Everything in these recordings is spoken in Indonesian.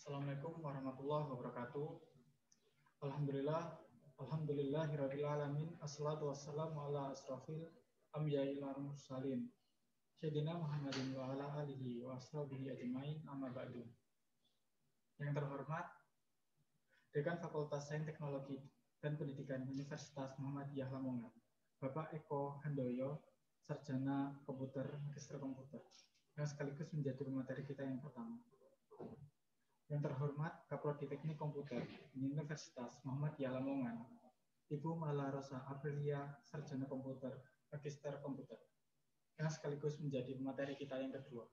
Assalamualaikum warahmatullahi wabarakatuh. Alhamdulillahirabbil alamin. Assalatu wassalamu ala asrofil anbiya'i wal mursalin. Sayyidina Muhammadin wa ala alihi wa ashabihi ajmain, amma ba'du. Yang terhormat Dekan Fakultas Sains Teknologi dan Pendidikan Universitas Muhammadiyah Lamongan, Bapak Eko Handoyo, Sarjana Komputer, Magister Komputer, yang sekaligus menjadi pemateri kita yang pertama. Yang terhormat Kaprodi Teknik Komputer Universitas Muhammadiyah Lamongan, Ibu Mala Rosa Aprilia, Sarjana Komputer, Magister Komputer, yang sekaligus menjadi materi kita yang kedua.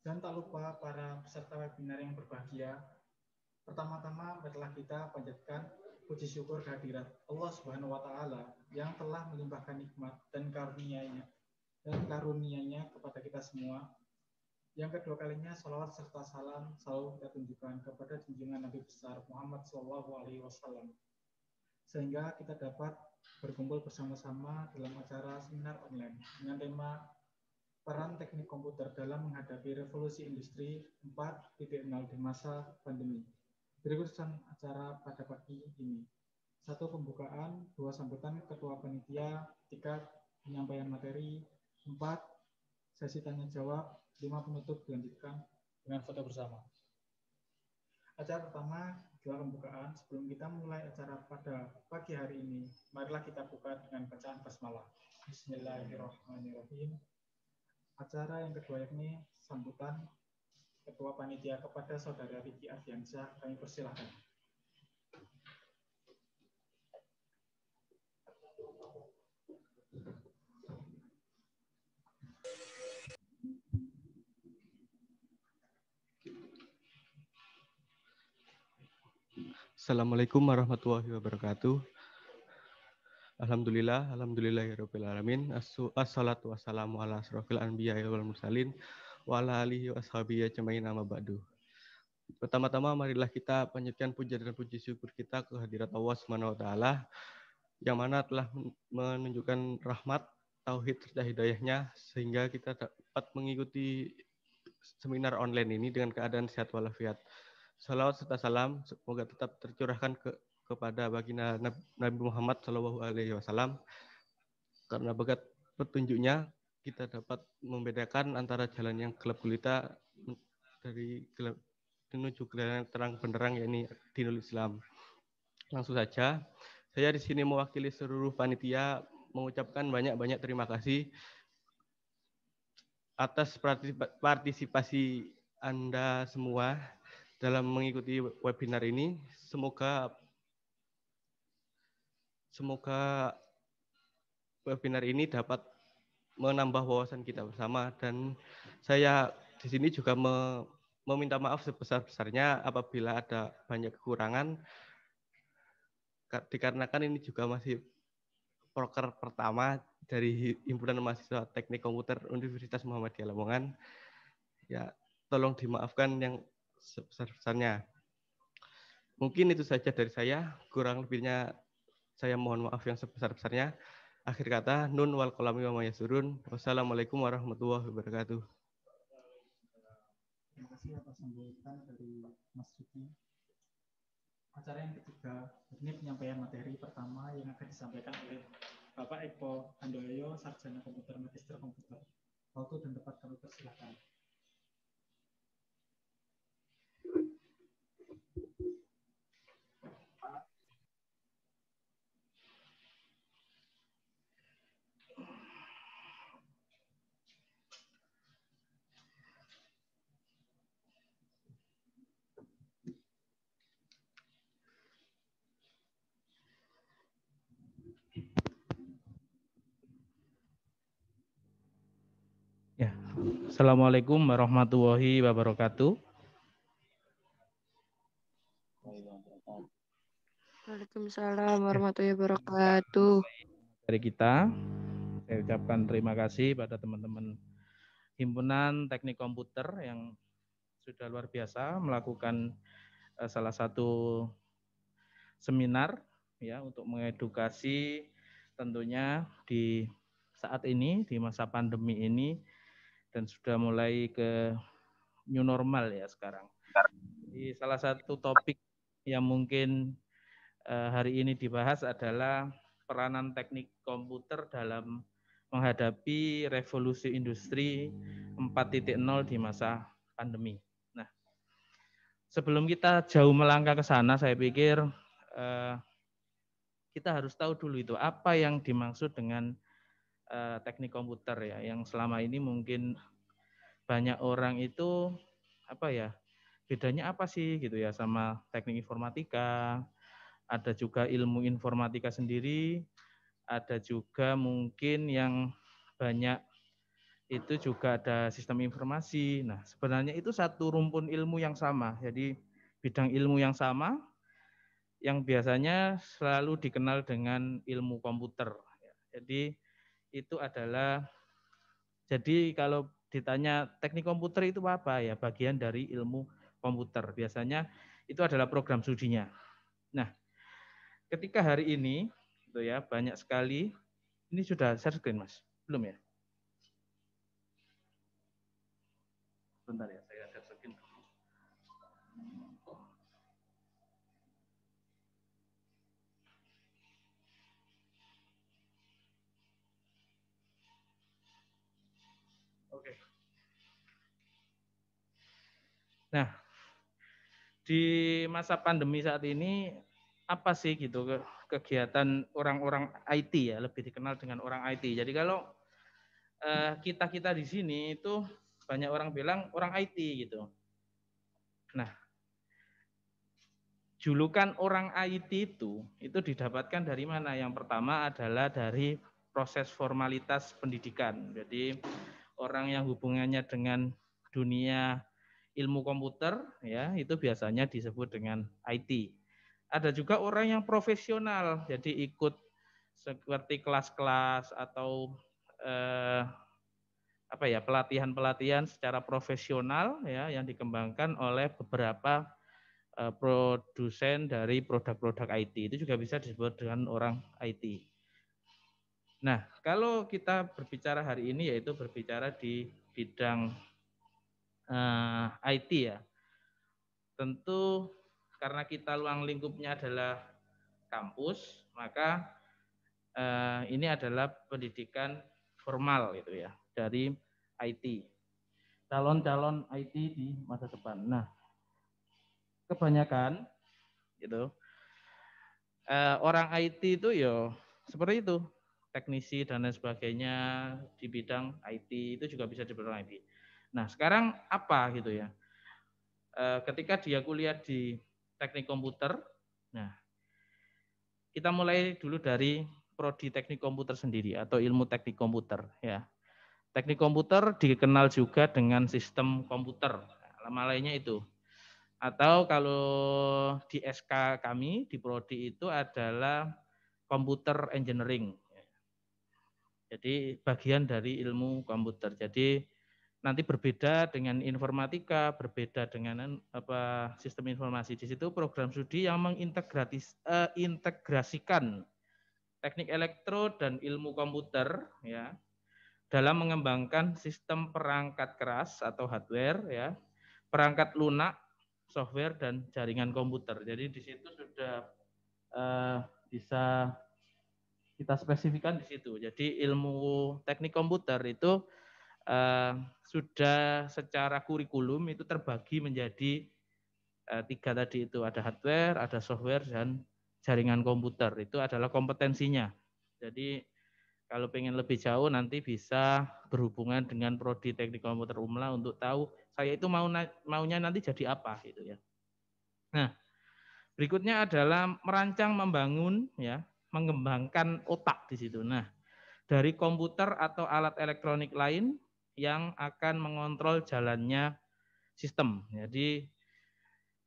Dan tak lupa para peserta webinar yang berbahagia, pertama-tama marilah kita panjatkan puji syukur kehadirat Allah Subhanahu wa Ta'ala yang telah melimpahkan nikmat dan karunia-Nya kepada kita semua. Yang kedua kalinya, salawat serta salam selalu kita tunjukkan kepada junjungan Nabi besar Muhammad SAW, sehingga kita dapat berkumpul bersama-sama dalam acara seminar online dengan tema Peran Teknik Komputer dalam Menghadapi Revolusi Industri 4.0 di Masa Pandemi. Berikut acara pada pagi ini. 1. Pembukaan, 2. Sambutan Ketua Panitia, 3. Penyampaian materi, 4. Sesi tanya jawab, 5. Penutup dilanjutkan dengan foto bersama. Acara pertama adalah pembukaan. Sebelum kita mulai acara pada pagi hari ini, marilah kita buka dengan bacaan basmalah. Bismillahirrahmanirrahim. Acara yang kedua yakni sambutan Ketua Panitia kepada Saudara Riki Ardiansyah, kami persilahkan. Assalamualaikum warahmatullahi wabarakatuh. Alhamdulillahirabbil alamin. Assalatu wassalamu ala asrofil anbiya'i wal mursalin wa ala alihi wa ashabihi ajmain, amma ba'du. Pertama-tama marilah kita panjatkan puja dan puji syukur kita ke hadirat Allah Subhanahu wa Ta'ala yang mana telah menunjukkan rahmat, tauhid serta hidayahnya sehingga kita dapat mengikuti seminar online ini dengan keadaan sehat walafiat. Salawat serta salam semoga tetap tercurahkan kepada baginda Nabi Muhammad SAW, karena berkat petunjuknya kita dapat membedakan antara jalan yang gelap gulita dari gelap menuju jalan yang terang benderang, yakni dinul Islam. Langsung saja, saya di sini mewakili seluruh panitia mengucapkan banyak-banyak terima kasih atas partisipasi Anda semua dalam mengikuti webinar ini. Semoga webinar ini dapat menambah wawasan kita bersama, dan saya di sini juga meminta maaf sebesar-besarnya apabila ada banyak kekurangan, dikarenakan ini juga masih proker pertama dari Himpunan Mahasiswa Teknik Komputer Universitas Muhammadiyah Lamongan. Ya, tolong dimaafkan yang sebesar-besarnya. Mungkin itu saja dari saya, kurang lebihnya saya mohon maaf yang sebesar-besarnya. Akhir kata, nun wal qalami wa ma yasurun. Wassalamualaikum warahmatullahi wabarakatuh. Terima kasih atas sambutan dari Mas Riki. Acara yang ketiga, ini penyampaian materi pertama yang akan disampaikan oleh Bapak Eko Handoyo, Sarjana Komputer, Magister Komputer. Waktu dan tempat kami persilahkan. Ya. Assalamualaikum warahmatullahi wabarakatuh. Waalaikumsalam warahmatullahi wabarakatuh. Dari kita, saya ucapkan terima kasih pada teman-teman Himpunan Teknik Komputer yang sudah luar biasa melakukan salah satu seminar ya untuk mengedukasi tentunya di saat ini, di masa pandemi ini, dan sudah mulai ke new normal ya sekarang. Di salah satu topik yang mungkin hari ini dibahas adalah peranan teknik komputer dalam menghadapi revolusi industri 4.0 di masa pandemi. Nah, sebelum kita jauh melangkah ke sana, saya pikir kita harus tahu dulu itu apa yang dimaksud dengan teknik komputer ya, yang selama ini mungkin banyak orang itu apa ya, bedanya apa sih gitu ya sama teknik informatika, ada juga ilmu informatika sendiri, ada juga mungkin yang banyak itu juga ada sistem informasi. Nah, sebenarnya itu satu rumpun ilmu yang sama. Jadi bidang ilmu yang sama yang biasanya selalu dikenal dengan ilmu komputer. Jadi itu adalah, jadi kalau ditanya teknik komputer itu apa ya, bagian dari ilmu komputer. Biasanya itu adalah program studinya. Nah, ketika hari ini itu ya banyak sekali, ini sudah share screen Mas? Belum ya? Bentar ya, saya share screen. Oke. Nah, di masa pandemi saat ini apa sih gitu kegiatan orang-orang IT ya, lebih dikenal dengan orang IT. Jadi kalau kita di sini itu banyak orang bilang orang IT gitu. Nah, julukan orang IT itu didapatkan dari mana? Yang pertama adalah dari proses formalitas pendidikan. Jadi orang yang hubungannya dengan dunia ilmu komputer ya itu biasanya disebut dengan IT. Ada juga orang yang profesional, jadi ikut seperti kelas-kelas atau pelatihan-pelatihan secara profesional ya yang dikembangkan oleh beberapa produsen dari produk-produk IT. Itu juga bisa disebut dengan orang IT. Nah, kalau kita berbicara hari ini yaitu berbicara di bidang IT ya. Tentu karena kita ruang lingkupnya adalah kampus, maka ini adalah pendidikan formal gitu ya dari IT. Calon-calon IT di masa depan. Nah, kebanyakan gitu orang IT itu ya seperti itu, teknisi dan lain sebagainya di bidang IT itu juga bisa di bidang IT. Nah, sekarang apa gitu ya? Ketika dia kuliah di teknik komputer, nah kita mulai dulu dari prodi teknik komputer sendiri atau ilmu teknik komputer ya. Teknik komputer dikenal juga dengan sistem komputer, nama lainnya itu. Atau kalau di SK kami di prodi itu adalah computer engineering. Jadi bagian dari ilmu komputer. Jadi nanti berbeda dengan informatika, berbeda dengan sistem informasi. Di situ program studi yang mengintegrasikan teknik elektro dan ilmu komputer ya dalam mengembangkan sistem perangkat keras atau hardware ya, perangkat lunak, software dan jaringan komputer. Jadi di situ sudah bisa kita spesifikkan di situ. Jadi ilmu teknik komputer itu sudah secara kurikulum itu terbagi menjadi 3 tadi itu, ada hardware, ada software dan jaringan komputer. Itu adalah kompetensinya. Jadi kalau pengen lebih jauh nanti bisa berhubungan dengan prodi teknik komputer Umla untuk tahu saya itu maunya nanti jadi apa gitu ya. Nah, berikutnya adalah merancang, membangun ya, mengembangkan otak di situ. Nah, dari komputer atau alat elektronik lain yang akan mengontrol jalannya sistem. Jadi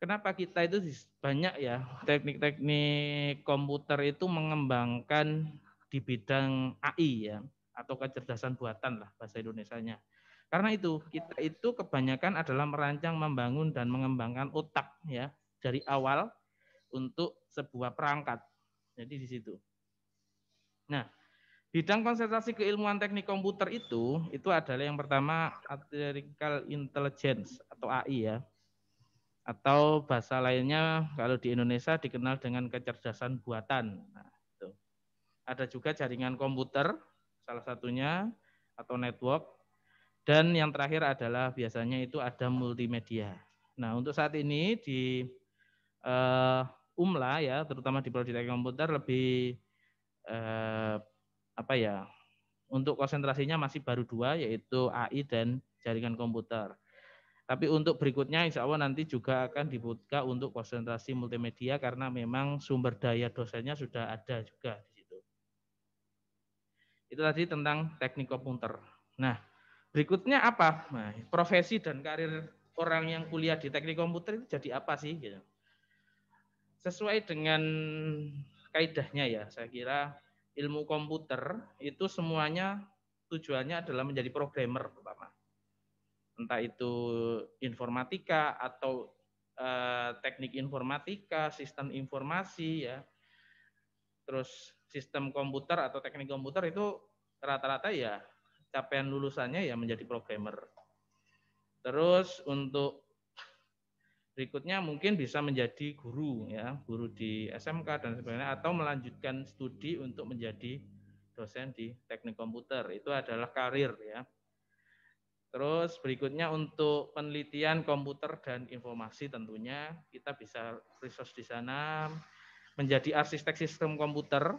kenapa kita itu banyak ya teknik-teknik komputer itu mengembangkan di bidang AI ya atau kecerdasan buatan lah bahasa Indonesianya. Karena itu kita itu kebanyakan adalah merancang, membangun dan mengembangkan otak ya dari awal untuk sebuah perangkat. Jadi di situ. Nah, bidang konsentrasi keilmuan teknik komputer itu adalah yang pertama artificial intelligence atau AI ya. Atau bahasa lainnya kalau di Indonesia dikenal dengan kecerdasan buatan. Nah, itu. Ada juga jaringan komputer, salah satunya, atau network. Dan yang terakhir adalah biasanya itu ada multimedia. Nah, untuk saat ini di UMLA ya, terutama di Prodi Teknik Komputer lebih untuk konsentrasinya masih baru 2, yaitu AI dan jaringan komputer. Tapi untuk berikutnya insya Allah nanti juga akan dibuka untuk konsentrasi multimedia karena memang sumber daya dosennya sudah ada juga di situ. Itu tadi tentang teknik komputer. Nah, berikutnya apa? Nah, profesi dan karir orang yang kuliah di teknik komputer itu jadi apa sih? Gitu. Sesuai dengan kaidahnya ya, saya kira ilmu komputer itu semuanya tujuannya adalah menjadi programmer pertama. Entah itu informatika atau teknik informatika, sistem informasi ya. Terus sistem komputer atau teknik komputer itu rata-rata ya capaian lulusannya ya menjadi programmer. Terus untuk berikutnya mungkin bisa menjadi guru ya, guru di SMK dan sebagainya atau melanjutkan studi untuk menjadi dosen di teknik komputer. Itu adalah karir ya. Terus berikutnya untuk penelitian komputer dan informasi tentunya kita bisa research di sana, menjadi arsitek sistem komputer,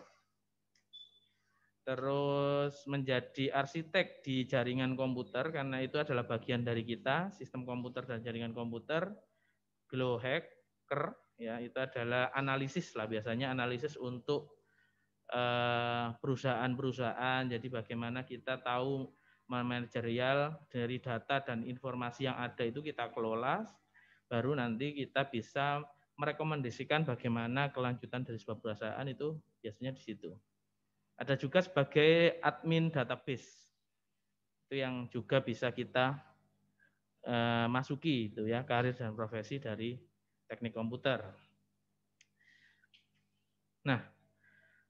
terus menjadi arsitek di jaringan komputer karena itu adalah bagian dari kita, sistem komputer dan jaringan komputer, glow hacker ya itu adalah analisis lah biasanya analisis untuk perusahaan-perusahaan. Jadi bagaimana kita tahu manajerial dari data dan informasi yang ada itu kita kelola, baru nanti kita bisa merekomendasikan bagaimana kelanjutan dari sebuah perusahaan itu biasanya di situ. Ada juga sebagai admin database, itu yang juga bisa kita masuki itu ya karir dan profesi dari teknik komputer. Nah,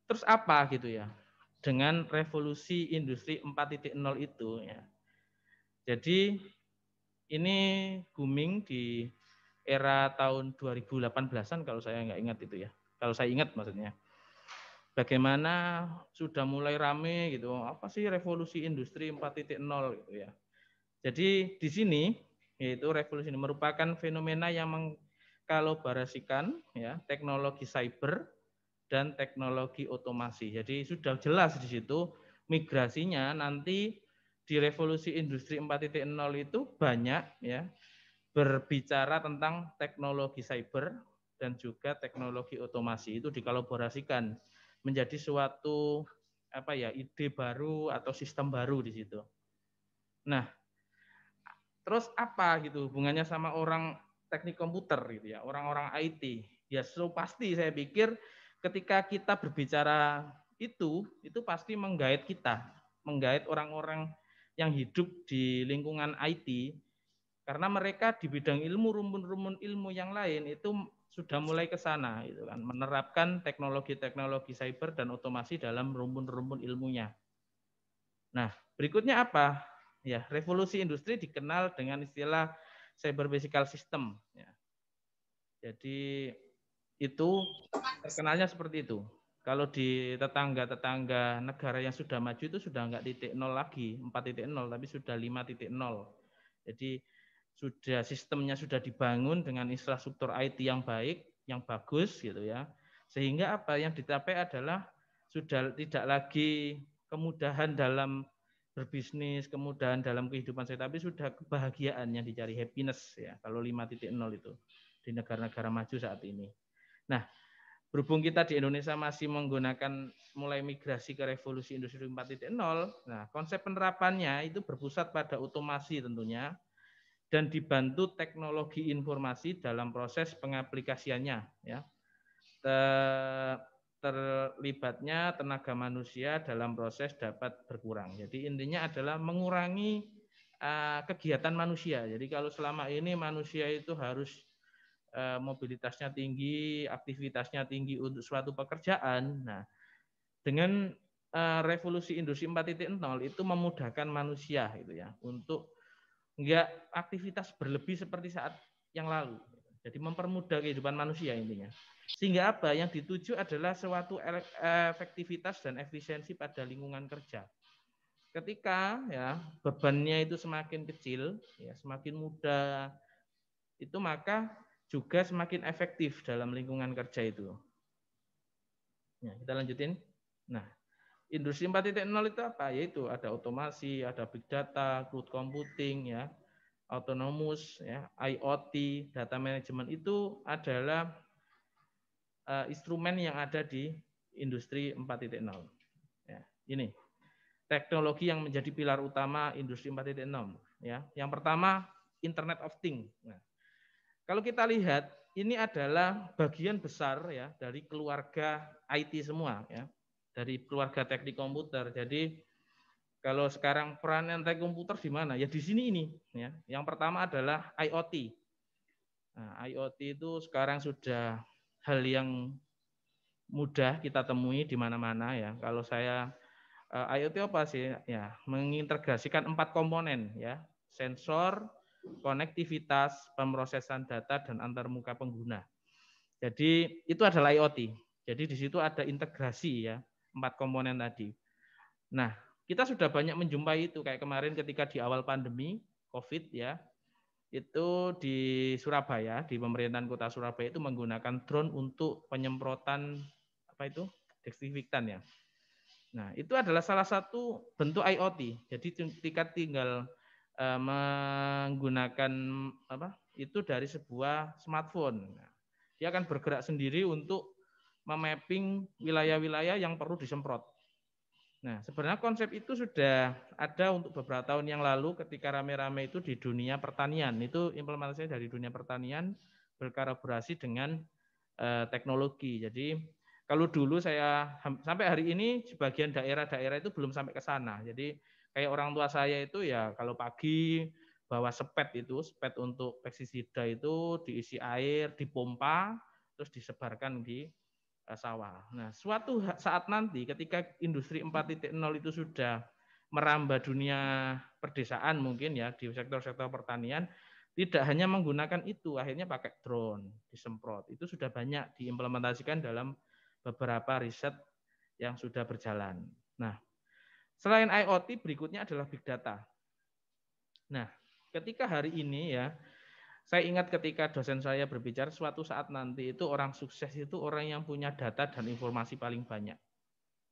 terus apa gitu ya? Dengan revolusi industri 4.0 itu ya. Jadi ini booming di era tahun 2018-an kalau saya nggak ingat itu ya. Kalau saya ingat maksudnya. Bagaimana sudah mulai rame gitu. Apa sih revolusi industri 4.0 gitu ya. Jadi di sini yaitu revolusi ini merupakan fenomena yang mengkolaborasikan ya teknologi cyber dan teknologi otomasi. Jadi sudah jelas di situ migrasinya nanti di revolusi industri 4.0 itu banyak ya berbicara tentang teknologi cyber dan juga teknologi otomasi itu dikolaborasikan menjadi suatu ide baru atau sistem baru di situ. Nah, terus apa gitu hubungannya sama orang teknik komputer gitu ya, orang-orang IT? Ya so pasti saya pikir ketika kita berbicara itu pasti menggait kita, menggait orang-orang yang hidup di lingkungan IT, karena mereka di bidang ilmu, rumpun-rumpun ilmu yang lain itu sudah mulai ke sana, gitu kan, menerapkan teknologi-teknologi cyber dan otomasi dalam rumpun-rumpun ilmunya. Nah, berikutnya apa? Ya, revolusi industri dikenal dengan istilah cyber physical system. Ya. Jadi itu terkenalnya seperti itu. Kalau di tetangga-tetangga negara yang sudah maju itu sudah enggak 0.0 lagi, 4.0, tapi sudah 5.0. Jadi sudah sistemnya sudah dibangun dengan infrastruktur IT yang baik, yang bagus gitu ya. Sehingga apa yang dicapai adalah sudah tidak lagi kemudahan dalam berbisnis, kemudahan dalam kehidupan saya, tapi sudah kebahagiaan yang dicari, happiness ya. Kalau 5.0 itu di negara-negara maju saat ini. Nah, berhubung kita di Indonesia masih menggunakan mulai migrasi ke revolusi industri 4.0, nah konsep penerapannya itu berpusat pada otomasi tentunya dan dibantu teknologi informasi dalam proses pengaplikasiannya ya. Terlibatnya tenaga manusia dalam proses dapat berkurang. Jadi intinya adalah mengurangi kegiatan manusia. Jadi kalau selama ini manusia itu harus mobilitasnya tinggi, aktivitasnya tinggi untuk suatu pekerjaan. Nah, dengan revolusi industri 4.0 itu memudahkan manusia gitu ya untuk enggak aktivitas berlebih seperti saat yang lalu. Jadi mempermudah kehidupan manusia intinya. Sehingga apa? Yang dituju adalah suatu efektivitas dan efisiensi pada lingkungan kerja. Ketika ya bebannya itu semakin kecil, ya semakin mudah, itu maka juga semakin efektif dalam lingkungan kerja itu. Ya, kita lanjutin. Nah, industri 4.0 itu apa? Yaitu ada otomasi, ada big data, cloud computing, ya, autonomous, ya, IoT, data management itu adalah instrumen yang ada di industri 4.0. Ya, ini teknologi yang menjadi pilar utama industri 4.0. Ya, yang pertama Internet of Things. Nah, kalau kita lihat ini adalah bagian besar ya dari keluarga IT semua ya, dari keluarga teknik komputer. Jadi kalau sekarang peranan teknik komputer di mana? Ya di sini ini ya. Yang pertama adalah IoT. Nah, IoT itu sekarang sudah hal yang mudah kita temui di mana-mana ya. Kalau saya IoT apa sih? Ya, mengintegrasikan 4 komponen ya. Sensor, konektivitas, pemrosesan data dan antarmuka pengguna. Jadi itu adalah IoT. Jadi di situ ada integrasi ya, 4 komponen tadi. Nah, kita sudah banyak menjumpai itu kayak kemarin ketika di awal pandemi Covid ya. Itu di Surabaya, di pemerintahan Kota Surabaya itu menggunakan drone untuk penyemprotan apa itu? Desinfektan ya. Nah, itu adalah salah satu bentuk IoT. Jadi ketika tinggal menggunakan apa? Itu dari sebuah smartphone. Nah, dia akan bergerak sendiri untuk memapping wilayah-wilayah yang perlu disemprot. Nah, sebenarnya konsep itu sudah ada untuk beberapa tahun yang lalu ketika rame-rame itu di dunia pertanian. Itu implementasinya dari dunia pertanian berkolaborasi dengan teknologi. Jadi kalau dulu saya sampai hari ini sebagian daerah-daerah itu belum sampai ke sana. Jadi kayak orang tua saya itu ya kalau pagi bawa sepet untuk pestisida itu diisi air, dipompa, terus disebarkan di sawah. Nah, suatu saat nanti ketika industri 4.0 itu sudah merambah dunia perdesaan mungkin ya di sektor-sektor pertanian, tidak hanya menggunakan itu, akhirnya pakai drone, disemprot. Itu sudah banyak diimplementasikan dalam beberapa riset yang sudah berjalan. Nah, selain IoT berikutnya adalah big data. Nah, ketika hari ini ya saya ingat ketika dosen saya berbicara suatu saat nanti itu orang sukses itu orang yang punya data dan informasi paling banyak.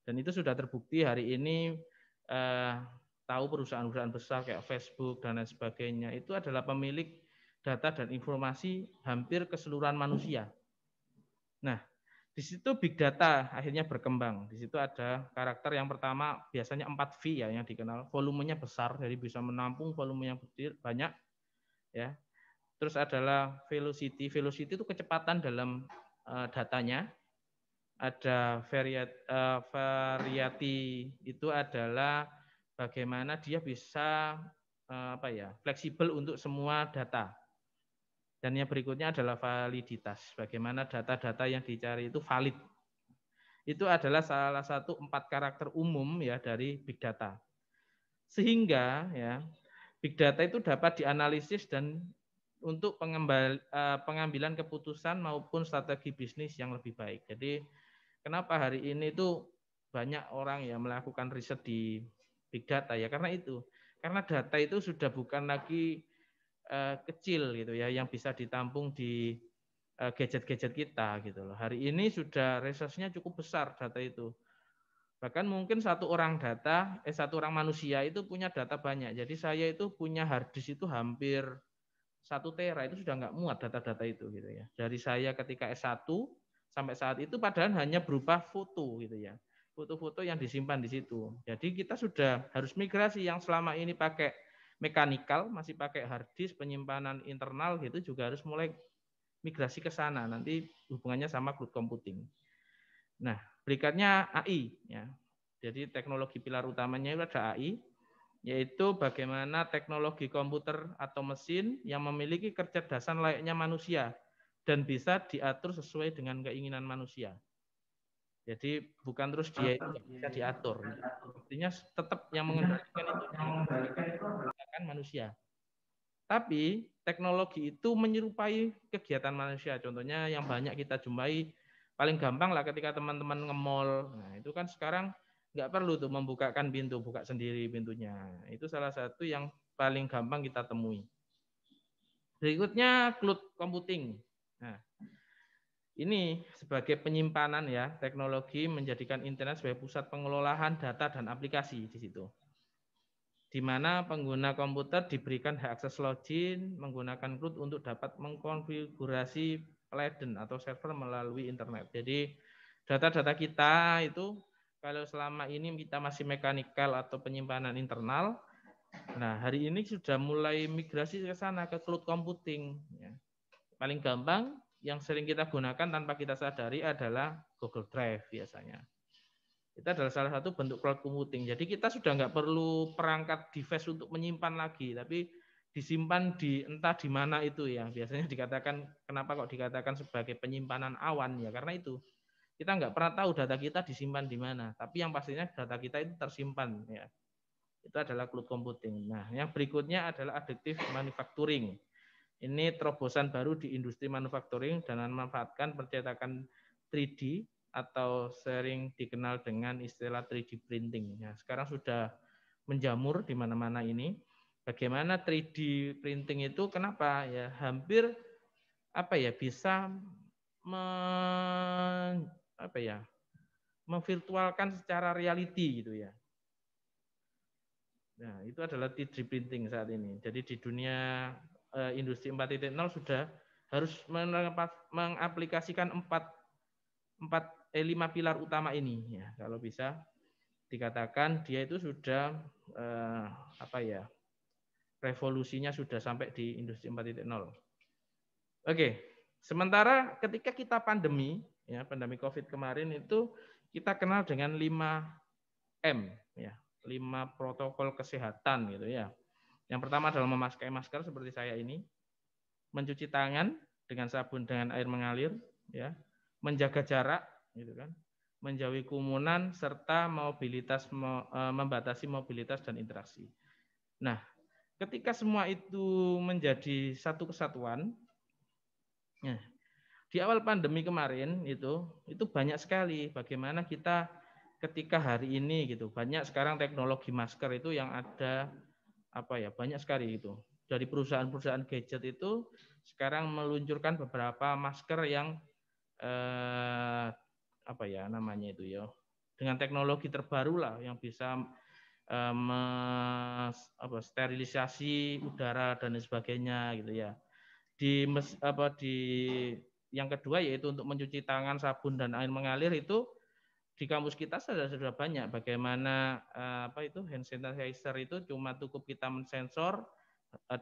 Dan itu sudah terbukti hari ini tahu perusahaan-perusahaan besar kayak Facebook dan lain sebagainya itu adalah pemilik data dan informasi hampir keseluruhan manusia. Nah, di situ big data akhirnya berkembang. Di situ ada karakter yang pertama biasanya 4V ya yang dikenal, volumenya besar jadi bisa menampung volume yang banyak ya. Terus adalah velocity. Velocity itu kecepatan dalam datanya. Ada variety itu adalah bagaimana dia bisa fleksibel untuk semua data. Dan yang berikutnya adalah validitas. Bagaimana data-data yang dicari itu valid. Itu adalah salah satu 4 karakter umum ya dari big data. Sehingga ya big data itu dapat dianalisis dan untuk pengambilan keputusan maupun strategi bisnis yang lebih baik. Jadi kenapa hari ini itu banyak orang yang melakukan riset di big data ya karena itu. Karena data itu sudah bukan lagi kecil gitu ya yang bisa ditampung di gadget-gadget kita gitu loh. Hari ini sudah resource-nya cukup besar data itu. Bahkan mungkin satu orang manusia itu punya data banyak. Jadi saya itu punya hard disk itu hampir 1 tera itu sudah nggak muat data-data itu gitu ya. Dari saya ketika S1 sampai saat itu padahal hanya berupa foto gitu ya. Foto-foto yang disimpan di situ. Jadi kita sudah harus migrasi yang selama ini pakai mekanikal, masih pakai hard disk, penyimpanan internal gitu juga harus mulai migrasi ke sana. Nanti hubungannya sama cloud computing. Nah, berikutnya AI ya. Jadi teknologi pilar utamanya itu ada AI, yaitu bagaimana teknologi komputer atau mesin yang memiliki kecerdasan layaknya manusia dan bisa diatur sesuai dengan keinginan manusia. Jadi bukan terus dia itu bisa diatur. Artinya tetap yang mengendalikan itu menggunakan manusia. Tapi teknologi itu menyerupai kegiatan manusia. Contohnya yang banyak kita jumpai, paling gampang lah ketika teman-teman nge-mall. Nah, itu kan sekarang nggak perlu tuh membukakan pintu, buka sendiri pintunya. Itu salah satu yang paling gampang kita temui. Berikutnya cloud computing. Nah, ini sebagai penyimpanan ya, teknologi menjadikan internet sebagai pusat pengelolaan data dan aplikasi di situ. Di mana pengguna komputer diberikan hak akses login menggunakan cloud untuk dapat mengkonfigurasi laden atau server melalui internet. Jadi data-data kita itu kalau selama ini kita masih mekanikal atau penyimpanan internal, nah hari ini sudah mulai migrasi ke sana ke cloud computing. Paling gampang yang sering kita gunakan tanpa kita sadari adalah Google Drive biasanya. Itu adalah salah satu bentuk cloud computing. Jadi kita sudah nggak perlu perangkat device untuk menyimpan lagi, tapi disimpan di entah di mana itu ya. Biasanya dikatakan, kenapa kok dikatakan sebagai penyimpanan awan ya? Karena itu kita nggak pernah tahu data kita disimpan di mana. Tapi yang pastinya data kita itu tersimpan ya. Itu adalah cloud computing. Nah, yang berikutnya adalah additive manufacturing. Ini terobosan baru di industri manufacturing dan memanfaatkan percetakan 3D atau sering dikenal dengan istilah 3D printing. Nah, sekarang sudah menjamur di mana-mana ini. Bagaimana 3D printing itu? Kenapa ya? Hampir bisa memvirtualkan secara reality gitu ya. Nah, itu adalah 3D printing saat ini. Jadi di dunia industri 4.0 sudah harus mengaplikasikan 5 pilar utama ini ya. Kalau bisa dikatakan dia itu sudah revolusinya sudah sampai di industri 4.0. Oke, sementara ketika kita pandemi Covid kemarin itu kita kenal dengan 5M ya, 5 protokol kesehatan gitu ya. Yang pertama adalah memakai masker seperti saya ini, mencuci tangan dengan sabun dengan air mengalir ya, menjaga jarak gitu kan, menjauhi kerumunan serta membatasi mobilitas dan interaksi. Nah, ketika semua itu menjadi satu kesatuan, ya, di awal pandemi kemarin itu banyak sekali bagaimana kita ketika hari ini gitu, banyak sekarang teknologi masker itu yang ada banyak sekali itu. Dari perusahaan-perusahaan gadget itu sekarang meluncurkan beberapa masker yang dengan teknologi terbaru lah yang bisa sterilisasi udara dan sebagainya gitu ya. Yang kedua yaitu untuk mencuci tangan, sabun dan air mengalir itu di kampus kita sudah banyak bagaimana hand sanitizer itu cuma cukup kita mensensor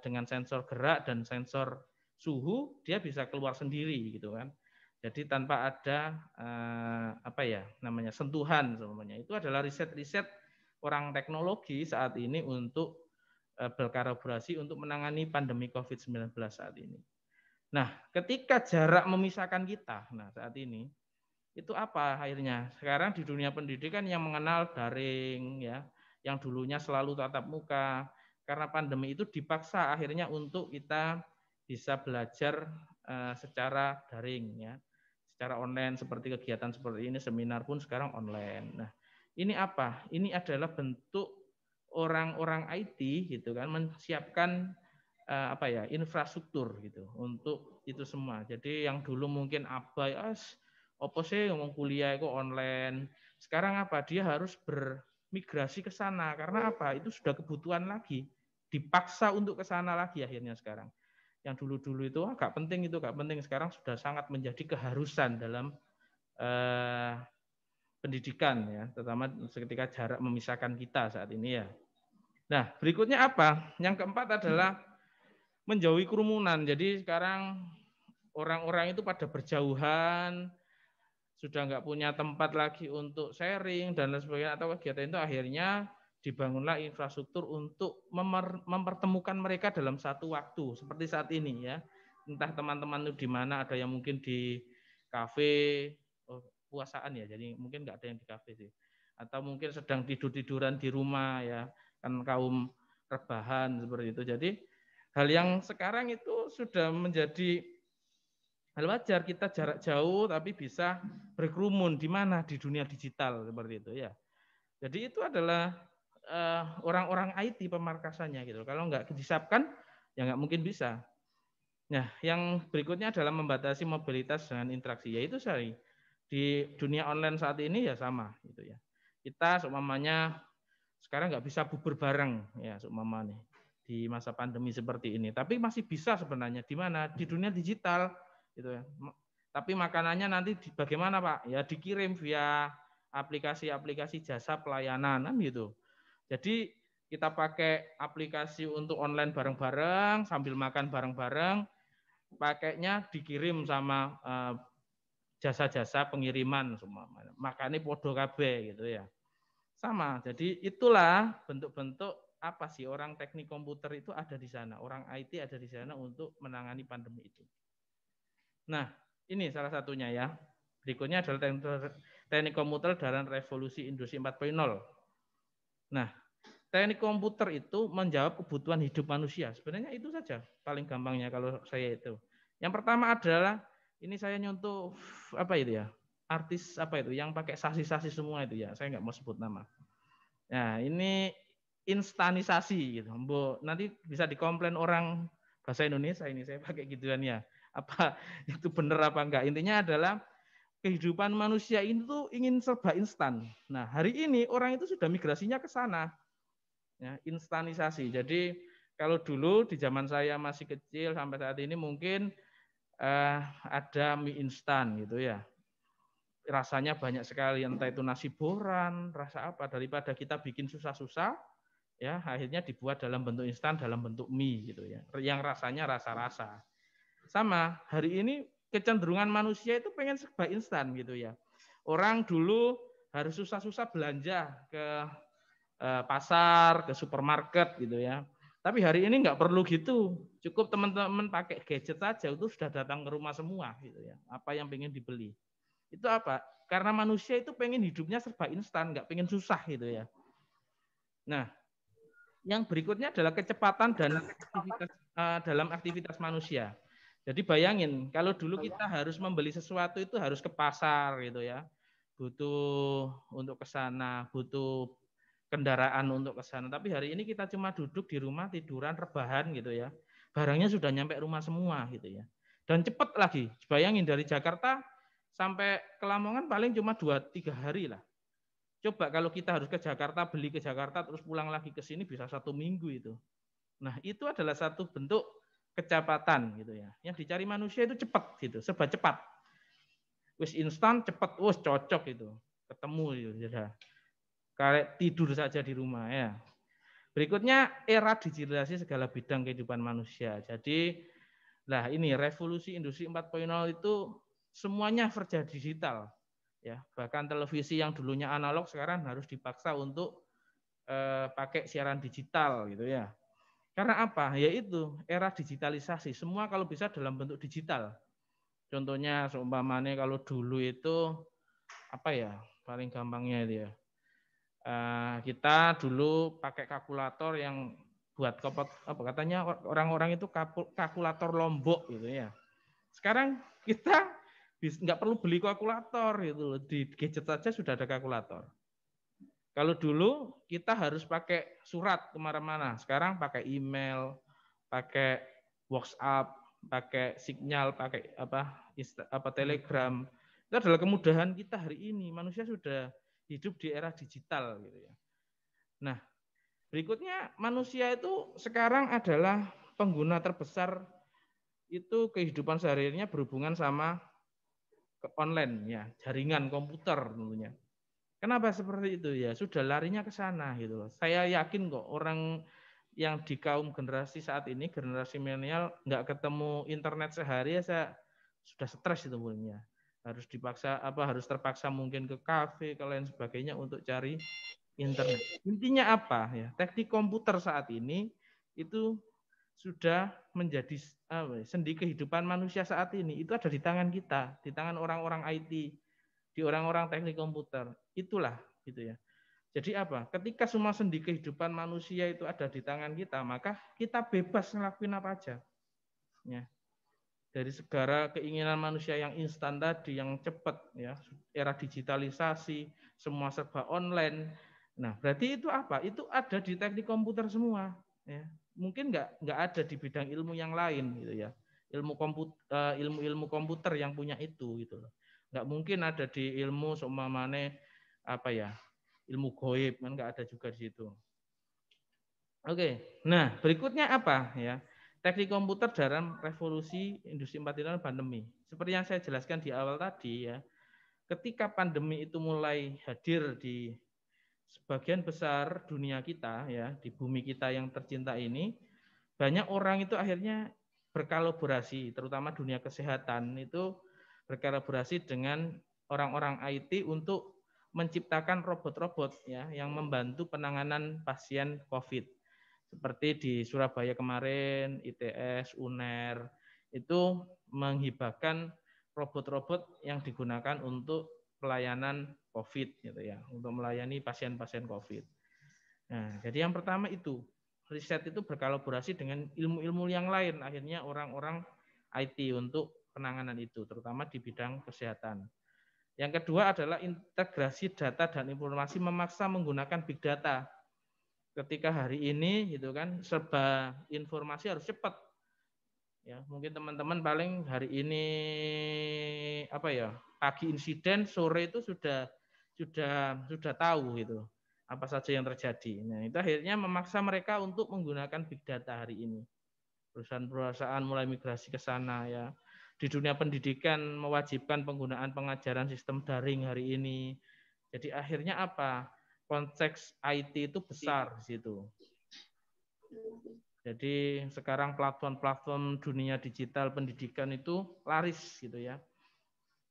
dengan sensor gerak dan sensor suhu dia bisa keluar sendiri gitu kan. Jadi tanpa ada sentuhan semuanya. Itu adalah riset-riset orang teknologi saat ini untuk berkolaborasi untuk menangani pandemi Covid-19 saat ini. Nah, ketika jarak memisahkan kita, saat ini itu apa akhirnya? Sekarang di dunia pendidikan yang mengenal daring ya, yang dulunya selalu tatap muka, karena pandemi itu dipaksa akhirnya untuk kita bisa belajar secara daring ya, secara online seperti kegiatan seperti ini, seminar pun sekarang online. Nah, ini apa? Ini adalah bentuk orang-orang IT gitu kan menyiapkan infrastruktur gitu untuk itu semua. Jadi yang dulu mungkin abai apa sih ngomong kuliah itu online. Sekarang apa? Dia harus bermigrasi ke sana karena apa? Itu sudah kebutuhan lagi. Dipaksa untuk ke sana lagi akhirnya sekarang. Yang dulu-dulu itu agak penting sekarang sudah sangat menjadi keharusan dalam pendidikan ya, terutama ketika jarak memisahkan kita saat ini ya. Nah, berikutnya apa? Yang keempat adalah menjauhi kerumunan. Jadi sekarang orang-orang itu pada berjauhan, sudah nggak punya tempat lagi untuk sharing dan lain sebagainya atau kegiatan itu akhirnya dibangunlah infrastruktur untuk mempertemukan mereka dalam satu waktu seperti saat ini ya. Entah teman-teman itu di mana, ada yang mungkin di kafe puasaan ya, jadi mungkin nggak ada yang di kafe sih. Atau mungkin sedang tidur-tiduran di rumah ya, kan kaum rebahan seperti itu. Jadi hal yang sekarang itu sudah menjadi hal wajar, kita jarak jauh tapi bisa berkerumun di mana, di dunia digital seperti itu ya. Jadi itu adalah orang-orang IT pemarkasannya gitu. Kalau nggak disiapkan ya nggak mungkin bisa. Nah, yang berikutnya adalah membatasi mobilitas dengan interaksi. Yaitu sorry, di dunia online saat ini ya sama gitu ya. Kita seumpamanya sekarang nggak bisa bubur bareng ya seumpamanya di masa pandemi seperti ini. Tapi masih bisa sebenarnya di mana? Di dunia digital gitu ya. Tapi makanannya nanti bagaimana Pak? Ya dikirim via aplikasi-aplikasi jasa pelayanan kan gitu. Jadi kita pakai aplikasi untuk online bareng-bareng sambil makan bareng-bareng, pakainya dikirim sama jasa-jasa pengiriman semua. Makanya podo kabeh gitu ya. Sama. Jadi itulah bentuk-bentuk apa sih orang teknik komputer itu ada di sana, orang IT ada di sana untuk menangani pandemi itu. Nah, ini salah satunya ya. Berikutnya adalah teknik komputer dalam revolusi industri 4.0. Nah, teknik komputer itu menjawab kebutuhan hidup manusia. Sebenarnya itu saja paling gampangnya kalau saya itu. Yang pertama adalah ini saya nyontoh apa itu ya? Artis apa itu yang pakai sasi-sasi semua itu ya. Saya nggak mau sebut nama. Nah, ini instanisasi gitu. Nanti bisa dikomplain orang bahasa Indonesia ini saya pakai gituan ya. Apa itu benar apa enggak? Intinya adalah kehidupan manusia itu ingin serba instan. Nah, hari ini orang itu sudah migrasinya ke sana. Ya, instanisasi. Jadi kalau dulu di zaman saya masih kecil sampai saat ini mungkin ada mie instan gitu ya. Rasanya banyak sekali, entah itu nasi boran, rasa apa, daripada kita bikin susah-susah, ya akhirnya dibuat dalam bentuk instan, dalam bentuk mie gitu ya, yang rasanya rasa-rasa. Sama, hari ini kecenderungan manusia itu pengen serba instan gitu ya. Orang dulu harus susah-susah belanja ke pasar, ke supermarket gitu ya. Tapi hari ini nggak perlu gitu, cukup teman-teman pakai gadget saja itu sudah datang ke rumah semua gitu ya. Apa yang pengen dibeli. Itu apa? Karena manusia itu pengen hidupnya serba instan, nggak pengen susah gitu ya. Nah, yang berikutnya adalah kecepatan dan aktivitas dalam aktivitas manusia. Jadi bayangin, kalau dulu kita harus membeli sesuatu itu harus ke pasar gitu ya. Butuh untuk ke sana, butuh kendaraan untuk ke sana. Tapi hari ini kita cuma duduk di rumah, tiduran, rebahan gitu ya. Barangnya sudah nyampe rumah semua gitu ya. Dan cepat lagi. Bayangin dari Jakarta sampai ke Lamongan paling cuma 2-3 hari lah. Coba kalau kita harus ke Jakarta, beli ke Jakarta, terus pulang lagi ke sini bisa 1 minggu itu. Nah itu adalah satu bentuk kecepatan gitu ya. Yang dicari manusia itu cepat gitu, serba cepat. Wis instan, cepat, wis cocok itu. Ketemu gitu. Kayak tidur saja di rumah ya. Berikutnya era digitalisasi segala bidang kehidupan manusia. Jadi, nah ini revolusi industri 4.0 itu semuanya serba digital, ya. Bahkan televisi yang dulunya analog sekarang harus dipaksa untuk pakai siaran digital, gitu ya. Karena apa? Yaitu era digitalisasi. Semua kalau bisa dalam bentuk digital. Contohnya, seumpamanya kalau dulu itu apa ya? Paling gampangnya itu ya. Kita dulu pakai kalkulator yang buat apa katanya orang-orang itu kalkulator lombok gitu ya. Sekarang kita nggak perlu beli kalkulator gitu loh, di gadget saja sudah ada kalkulator. Kalau dulu kita harus pakai surat kemana-mana, sekarang pakai email, pakai WhatsApp, pakai Signal, pakai apa Telegram. Itu adalah kemudahan kita hari ini. Manusia sudah hidup di era digital gitu ya. Nah, berikutnya manusia itu sekarang adalah pengguna terbesar itu kehidupan sehari-harinya berhubungan sama online ya, jaringan komputer tentunya. Kenapa seperti itu ya? Sudah larinya ke sana gitu loh. Saya yakin kok orang yang di kaum generasi saat ini, generasi milenial nggak ketemu internet sehari ya saya sudah stres itu punya. Harus dipaksa harus terpaksa mungkin ke kafe ke lain sebagainya untuk cari internet. Intinya apa ya? Teknik komputer saat ini itu sudah menjadi sendi kehidupan manusia saat ini. Itu ada di tangan kita, di tangan orang-orang IT, di orang-orang teknik komputer. Itulah gitu ya. Jadi apa? Ketika semua sendi kehidupan manusia itu ada di tangan kita, maka kita bebas ngelakuin apa aja. Ya. Dari segala keinginan manusia yang instan tadi, yang cepat, ya, era digitalisasi, semua serba online. Nah, berarti itu apa? Itu ada di teknik komputer semua. Ya. Mungkin nggak ada di bidang ilmu yang lain, gitu ya. Ilmu komputer yang punya itu, gitu loh. Nggak mungkin ada di ilmu seumpamane apa ya? Ilmu goib kan nggak ada juga di situ. Oke, nah berikutnya apa ya? Teknik komputer dalam revolusi industri 4.0 pandemi. Seperti yang saya jelaskan di awal tadi ya, ketika pandemi itu mulai hadir di sebagian besar dunia kita ya, di bumi kita yang tercinta ini, banyak orang itu akhirnya berkolaborasi, terutama dunia kesehatan itu berkolaborasi dengan orang-orang IT untuk menciptakan robot-robot ya yang membantu penanganan pasien COVID. Seperti di Surabaya kemarin, ITS, UNER itu menghibahkan robot-robot yang digunakan untuk pelayanan COVID gitu ya, untuk melayani pasien-pasien COVID. Nah, jadi yang pertama itu riset itu berkolaborasi dengan ilmu-ilmu yang lain, akhirnya orang-orang IT untuk penanganan itu, terutama di bidang kesehatan. Yang kedua adalah integrasi data dan informasi memaksa menggunakan big data. Ketika hari ini gitu kan serba informasi harus cepat. Ya, mungkin teman-teman paling hari ini apa ya? Pagi insiden, sore itu sudah tahu gitu. Apa saja yang terjadi. Nah, itu akhirnya memaksa mereka untuk menggunakan big data hari ini. Perusahaan-perusahaan mulai migrasi ke sana ya. Di dunia pendidikan mewajibkan penggunaan pengajaran sistem daring hari ini. Jadi akhirnya apa? Konteks IT itu besar di situ. Jadi sekarang platform-platform dunia digital pendidikan itu laris gitu ya.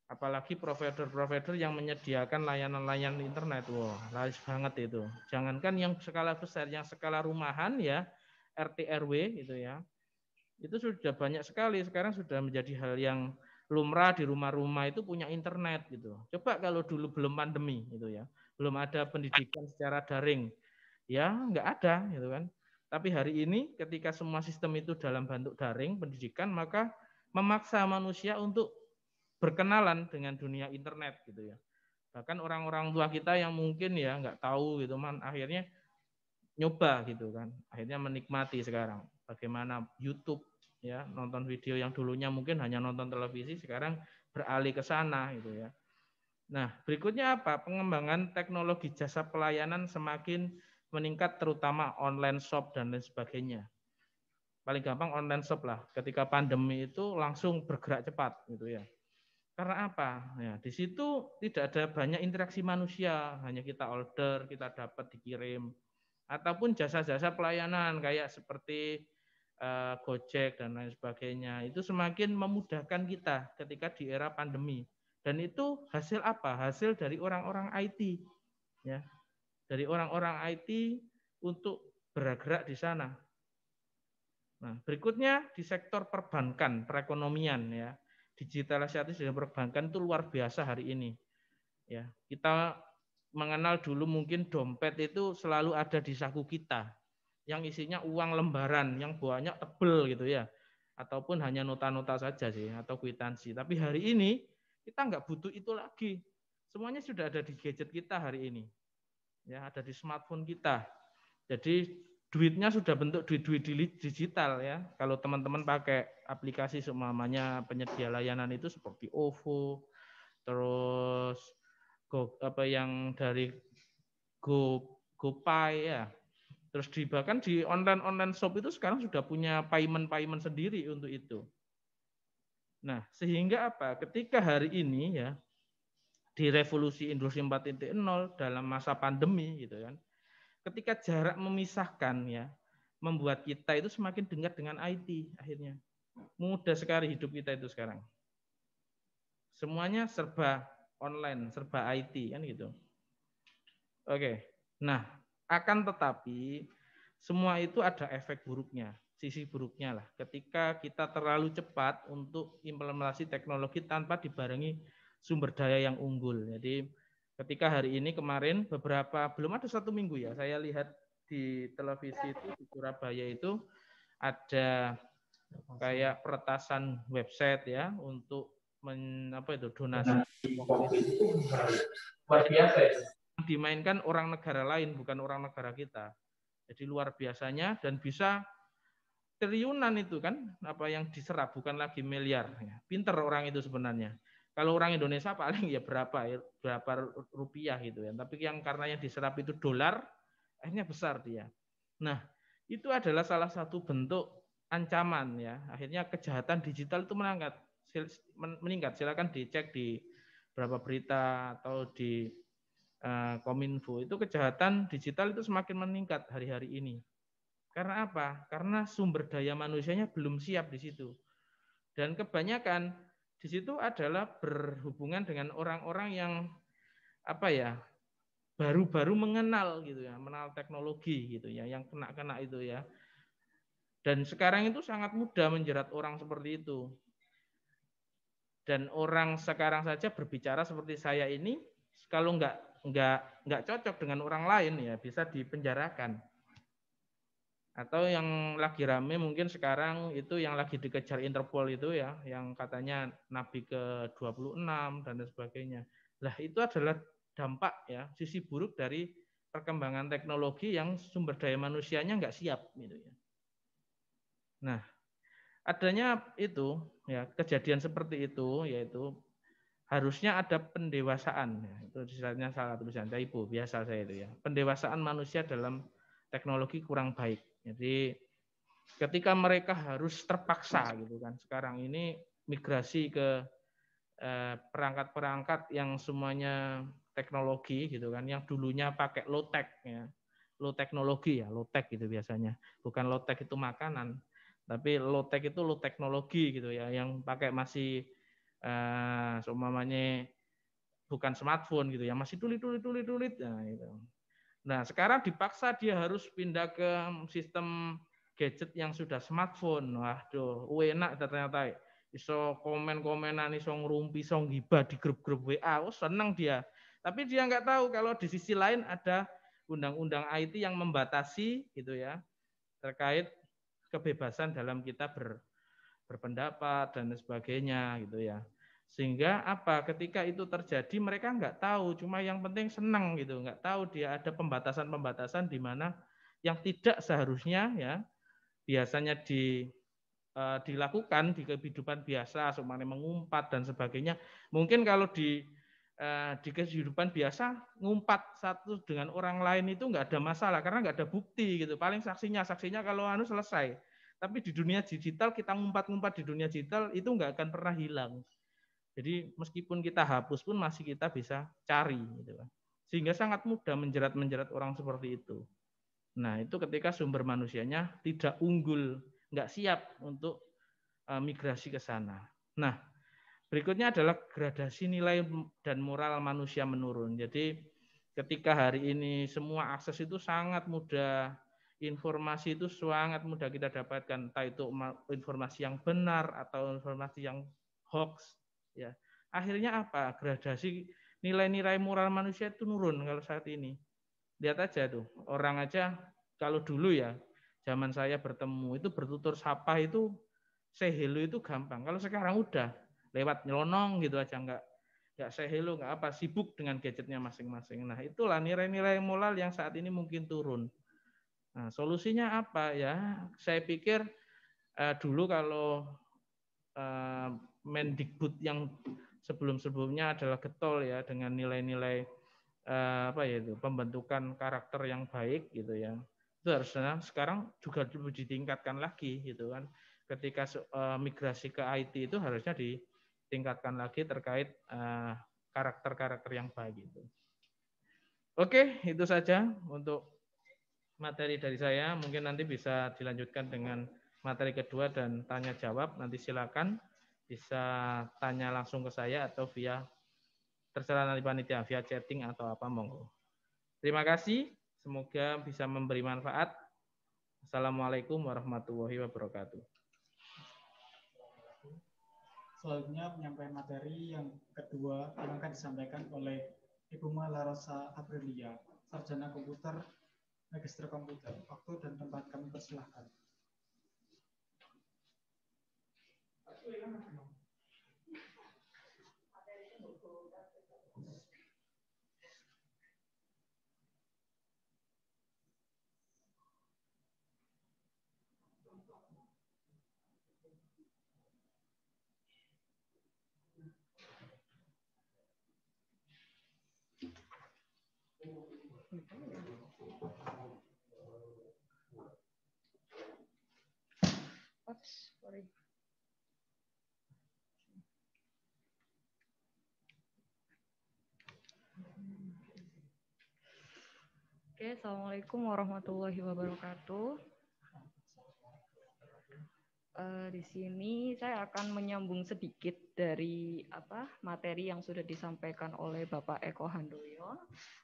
Apalagi provider-provider yang menyediakan layanan-layanan internet. Wah, laris banget itu. Jangankan yang skala besar, yang skala rumahan ya, RT RW gitu ya. Itu sudah banyak sekali. Sekarang sudah menjadi hal yang lumrah di rumah-rumah itu punya internet gitu. Coba kalau dulu belum pandemi gitu ya. Belum ada pendidikan secara daring. Ya, nggak ada gitu kan. Tapi hari ini ketika semua sistem itu dalam bentuk daring pendidikan, maka memaksa manusia untuk berkenalan dengan dunia internet gitu ya. Bahkan orang-orang tua kita yang mungkin ya nggak tahu gitu man, akhirnya nyoba gitu kan. Akhirnya menikmati sekarang bagaimana YouTube ya, nonton video yang dulunya mungkin hanya nonton televisi, sekarang beralih ke sana gitu ya. Nah, berikutnya apa? Pengembangan teknologi jasa pelayanan semakin meningkat, terutama online shop dan lain sebagainya. Paling gampang online shop lah. Ketika pandemi itu langsung bergerak cepat gitu ya. Karena apa? Ya, di situ tidak ada banyak interaksi manusia, hanya kita order, kita dapat dikirim. Ataupun jasa-jasa pelayanan kayak seperti Gojek dan lain sebagainya. Itu semakin memudahkan kita ketika di era pandemi. Dan itu hasil apa? Hasil dari orang-orang IT. Ya, dari orang-orang IT untuk bergerak di sana. Nah, berikutnya di sektor perbankan, perekonomian ya. Digitalisasi di perbankan itu luar biasa hari ini. Ya, kita mengenal dulu mungkin dompet itu selalu ada di saku kita, yang isinya uang lembaran yang banyak tebel gitu ya, ataupun hanya nota-nota saja sih atau kwitansi. Tapi hari ini kita nggak butuh itu lagi. Semuanya sudah ada di gadget kita hari ini. Ya, ada di smartphone kita. Jadi duitnya sudah bentuk duit-duit digital ya. Kalau teman-teman pakai aplikasi seumpamanya penyedia layanan itu seperti OVO, terus apa yang dari GoPay ya. Terus bahkan di online shop itu sekarang sudah punya payment sendiri untuk itu. Nah, sehingga apa? Ketika hari ini ya di revolusi industri 4.0 dalam masa pandemi gitu kan. Ketika jarak memisahkan ya, membuat kita itu semakin dekat dengan IT akhirnya. Mudah sekali hidup kita itu sekarang. Semuanya serba online, serba IT kan gitu. Oke. Nah, akan tetapi semua itu ada efek buruknya, sisi buruknya lah. Ketika kita terlalu cepat untuk implementasi teknologi tanpa dibarengi sumber daya yang unggul. Jadi Ketika hari ini kemarin beberapa, belum ada 1 minggu ya, saya lihat di televisi itu di Surabaya itu ada kayak peretasan website ya untuk donasi COVID itu luar biasa ya. Dimainkan orang negara lain, bukan orang negara kita. Jadi luar biasanya dan bisa triliunan itu kan apa yang diserap, bukan lagi miliar. Pinter orang itu sebenarnya. Kalau orang Indonesia paling ya berapa rupiah gitu ya. Tapi karena yang diserap itu dolar, akhirnya besar dia. Nah, itu adalah salah satu bentuk ancaman ya. Akhirnya kejahatan digital itu meningkat. Silakan dicek di beberapa berita atau di Kominfo. Itu kejahatan digital itu semakin meningkat hari-hari ini. Karena apa? Karena sumber daya manusianya belum siap di situ. Dan kebanyakan di situ adalah berhubungan dengan orang-orang yang baru-baru mengenal gitu ya, mengenal teknologi gitu ya, yang kena itu ya. Dan sekarang itu sangat mudah menjerat orang seperti itu. Dan orang sekarang saja berbicara seperti saya ini, kalau nggak cocok dengan orang lain ya bisa dipenjarakan. Atau yang lagi rame mungkin sekarang itu yang lagi dikejar Interpol itu ya, yang katanya Nabi ke-26 dan sebagainya. Lah itu adalah dampak ya, sisi buruk dari perkembangan teknologi yang sumber daya manusianya nggak siap gitu ya. Nah, adanya itu ya kejadian seperti itu yaitu harusnya ada pendewasaan ya. Itu istilahnya salah tulisan saya Ibu, biasa saya itu ya. Pendewasaan manusia dalam teknologi kurang baik. Jadi ketika mereka harus terpaksa gitu kan. Sekarang ini migrasi ke perangkat-perangkat yang semuanya teknologi gitu kan, yang dulunya pakai low tech ya. Low teknologi ya, low tech gitu biasanya. Bukan low tech itu makanan, tapi low tech itu low teknologi gitu ya, yang pakai masih seumpamanya bukan smartphone gitu ya, masih tulit. Nah, itu. Nah, sekarang dipaksa dia harus pindah ke sistem gadget yang sudah smartphone. Waduh, enak ternyata. Iso komen-komenan, iso ngerumpi, iso ngibah di grup-grup WA. Oh, senang dia. Tapi dia nggak tahu kalau di sisi lain ada undang-undang IT yang membatasi gitu ya, terkait kebebasan dalam kita berpendapat dan sebagainya gitu ya. Sehingga apa? Ketika itu terjadi mereka nggak tahu, cuma yang penting senang gitu, nggak tahu dia ada pembatasan-pembatasan di mana yang tidak seharusnya ya biasanya dilakukan di kehidupan biasa, semuanya mengumpat dan sebagainya. Mungkin kalau di kehidupan biasa ngumpat satu dengan orang lain itu nggak ada masalah karena nggak ada bukti gitu. Paling saksinya kalau selesai. Tapi di dunia digital kita ngumpat-ngumpat di dunia digital itu nggak akan pernah hilang. Jadi meskipun kita hapus pun masih kita bisa cari gitu kan. Sehingga sangat mudah menjerat orang seperti itu. Nah, itu ketika sumber manusianya tidak unggul, nggak siap untuk migrasi ke sana. Nah, berikutnya adalah gradasi nilai dan moral manusia menurun. Jadi ketika hari ini semua akses itu sangat mudah, informasi itu sangat mudah kita dapatkan, entah itu informasi yang benar atau informasi yang hoax. Ya, akhirnya apa? Gradasi nilai-nilai moral manusia itu turun kalau saat ini. Lihat aja tuh, orang aja kalau dulu ya, zaman saya bertemu itu bertutur sapa itu say hello itu gampang. Kalau sekarang udah lewat nyelonong gitu aja, nggak say hello, nggak apa, sibuk dengan gadgetnya masing-masing. Nah, itulah nilai-nilai moral yang saat ini mungkin turun. Nah, solusinya apa ya? Saya pikir dulu kalau Mendikbud yang sebelum-sebelumnya adalah getol ya dengan nilai-nilai pembentukan karakter yang baik gitu ya. Itu harusnya sekarang juga lebih ditingkatkan lagi gitu kan. Ketika migrasi ke IT itu harusnya ditingkatkan lagi terkait karakter-karakter yang baik itu. Oke, itu saja untuk materi dari saya. Mungkin nanti bisa dilanjutkan dengan materi kedua dan tanya jawab. Nanti silakan bisa tanya langsung ke saya atau via terserah nanti panitia via chatting atau apa, monggo. Terima kasih, semoga bisa memberi manfaat. Assalamualaikum warahmatullahi wabarakatuh. Selanjutnya penyampaian materi yang kedua yang akan disampaikan oleh Ibu Malarosa Aprilia, Sarjana Komputer, Magister Komputer. Waktu dan tempat kami persilahkan. Oops, sorry. Oke, Assalamualaikum warahmatullahi wabarakatuh. Di sini saya akan menyambung sedikit dari materi yang sudah disampaikan oleh Bapak Eko Handoyo.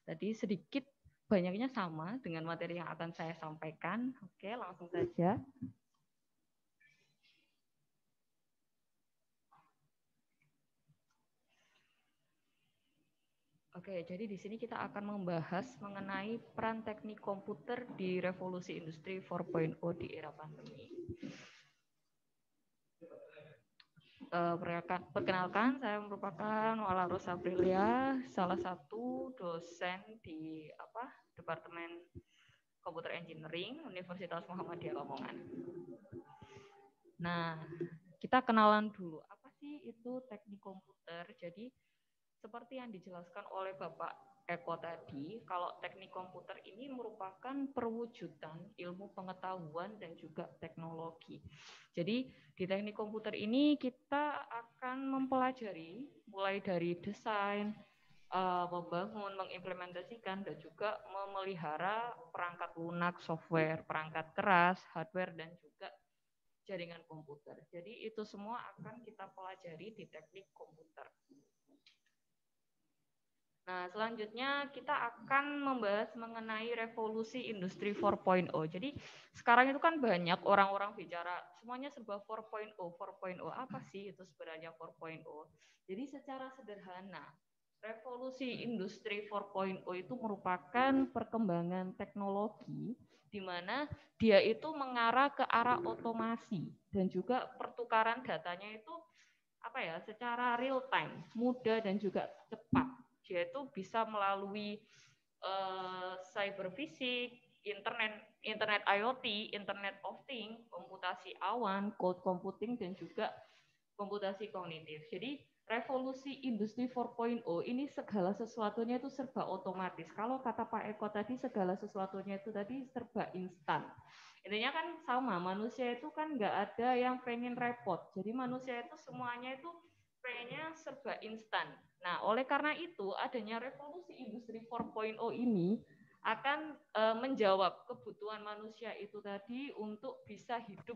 Tadi sedikit banyaknya sama dengan materi yang akan saya sampaikan. Oke, langsung saja. Oke, jadi di sini kita akan membahas mengenai peran teknik komputer di revolusi industri 4.0 di era pandemi. Perkenalkan, saya merupakan Malarosa Aprilia, salah satu dosen di Departemen Computer Engineering Universitas Muhammadiyah Lamongan. Nah, kita kenalan dulu. Apa sih itu teknik komputer? Jadi seperti yang dijelaskan oleh Bapak Eko tadi, kalau teknik komputer ini merupakan perwujudan ilmu pengetahuan dan juga teknologi. Jadi di teknik komputer ini kita akan mempelajari mulai dari desain, membangun, mengimplementasikan, dan juga memelihara perangkat lunak, software, perangkat keras, hardware, dan juga jaringan komputer. Jadi itu semua akan kita pelajari di teknik komputer. Nah, selanjutnya kita akan membahas mengenai revolusi industri 4.0. Jadi sekarang itu kan banyak orang-orang bicara semuanya serba 4.0. 4.0 apa sih itu sebenarnya 4.0? Jadi secara sederhana, revolusi industri 4.0 itu merupakan perkembangan teknologi di mana dia itu mengarah ke arah otomasi dan juga pertukaran datanya itu secara real time, mudah dan juga cepat. Dia itu bisa melalui cyber fisik, internet IoT, Internet of Things, komputasi awan, cloud computing, dan juga komputasi kognitif. Jadi revolusi industri 4.0 ini segala sesuatunya itu serba otomatis. Kalau kata Pak Eko tadi, segala sesuatunya itu tadi serba instan. Intinya kan sama, manusia itu kan nggak ada yang pengen repot. Jadi manusia itu semuanya itu pengennya serba instan. Nah, oleh karena itu adanya revolusi industri 4.0 ini akan menjawab kebutuhan manusia itu tadi untuk bisa hidup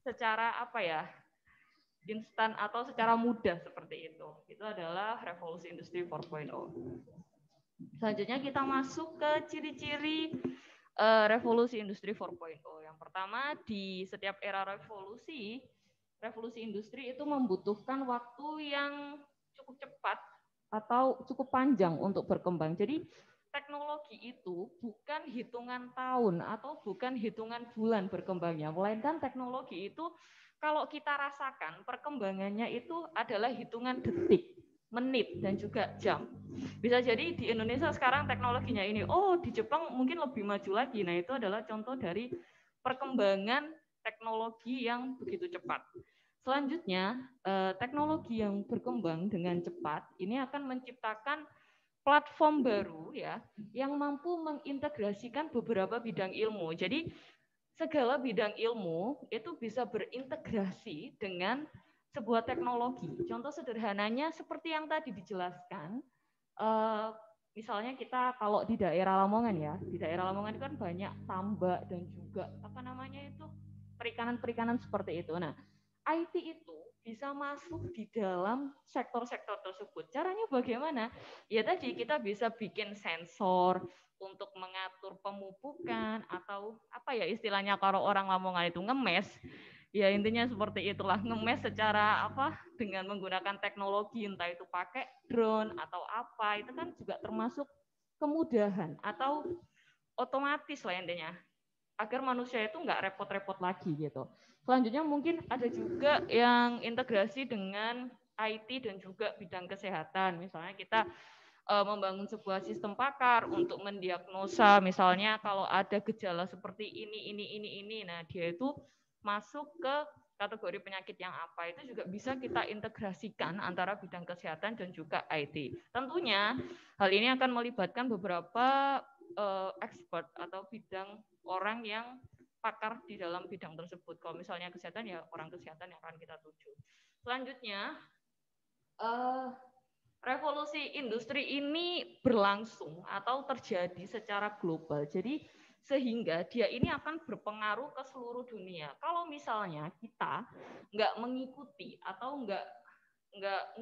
secara instan atau secara mudah seperti itu. Itu adalah revolusi industri 4.0. Selanjutnya kita masuk ke ciri-ciri revolusi industri 4.0. Yang pertama, di setiap era revolusi industri itu membutuhkan waktu yang cukup cepat atau cukup panjang untuk berkembang. Jadi teknologi itu bukan hitungan tahun atau bukan hitungan bulan berkembangnya, melainkan teknologi itu kalau kita rasakan perkembangannya itu adalah hitungan detik, menit, dan juga jam. Bisa jadi di Indonesia sekarang teknologinya ini, di Jepang mungkin lebih maju lagi. Nah, itu adalah contoh dari perkembangan teknologi yang begitu cepat. Selanjutnya, teknologi yang berkembang dengan cepat ini akan menciptakan platform baru ya yang mampu mengintegrasikan beberapa bidang ilmu. Jadi segala bidang ilmu itu bisa berintegrasi dengan sebuah teknologi. Contoh sederhananya seperti yang tadi dijelaskan, misalnya kita kalau di daerah Lamongan ya, di daerah Lamongan kan banyak tambak dan juga perikanan seperti itu. Nah, IT itu bisa masuk di dalam sektor-sektor tersebut. Caranya bagaimana? Ya tadi kita bisa bikin sensor untuk mengatur pemupukan atau istilahnya kalau orang Lamongan itu ngemes. Ya intinya seperti itulah, ngemes secara apa dengan menggunakan teknologi, entah itu pakai drone atau apa, itu kan juga termasuk kemudahan atau otomatis lah intinya, agar manusia itu nggak repot-repot lagi gitu. Selanjutnya mungkin ada juga yang integrasi dengan IT dan juga bidang kesehatan. Misalnya kita membangun sebuah sistem pakar untuk mendiagnosa, misalnya kalau ada gejala seperti ini. Nah, dia itu masuk ke kategori penyakit yang apa, itu juga bisa kita integrasikan antara bidang kesehatan dan juga IT. Tentunya hal ini akan melibatkan beberapa expert atau bidang orang yang pakar di dalam bidang tersebut. Kalau misalnya kesehatan, ya orang kesehatan yang akan kita tuju. Selanjutnya, revolusi industri ini berlangsung atau terjadi secara global. Jadi sehingga dia ini akan berpengaruh ke seluruh dunia. Kalau misalnya kita nggak mengikuti atau nggak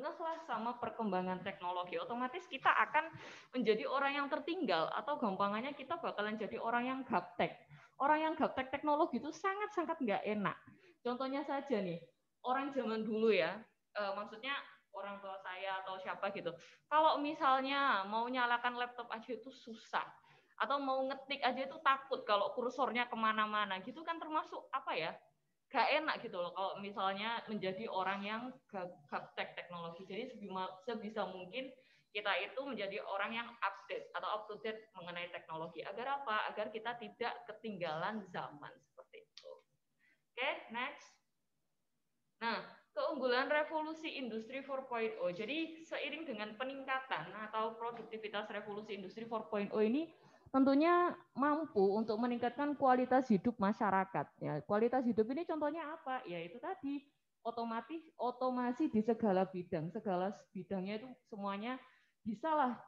lah sama perkembangan teknologi, otomatis kita akan menjadi orang yang tertinggal, atau gampangannya kita bakalan jadi orang yang gaptek. Orang yang gaptek teknologi itu sangat-sangat nggak enak. Contohnya saja nih, orang zaman dulu ya, maksudnya orang tua saya atau siapa gitu. Kalau misalnya mau nyalakan laptop aja itu susah, atau mau ngetik aja itu takut kalau kursornya kemana-mana gitu kan, termasuk apa ya, gak enak gitu loh kalau misalnya menjadi orang yang gaptek teknologi. Jadi sebisa mungkin kita itu menjadi orang yang update atau up to date mengenai teknologi. Agar apa? Agar kita tidak ketinggalan zaman seperti itu. Oke, next. Nah, keunggulan revolusi industri 4.0. Jadi seiring dengan peningkatan atau produktivitas revolusi industri 4.0 ini tentunya mampu untuk meningkatkan kualitas hidup masyarakat. Ya, kualitas hidup ini contohnya apa? Ya itu tadi, otomasi di segala bidangnya itu semuanya bisalah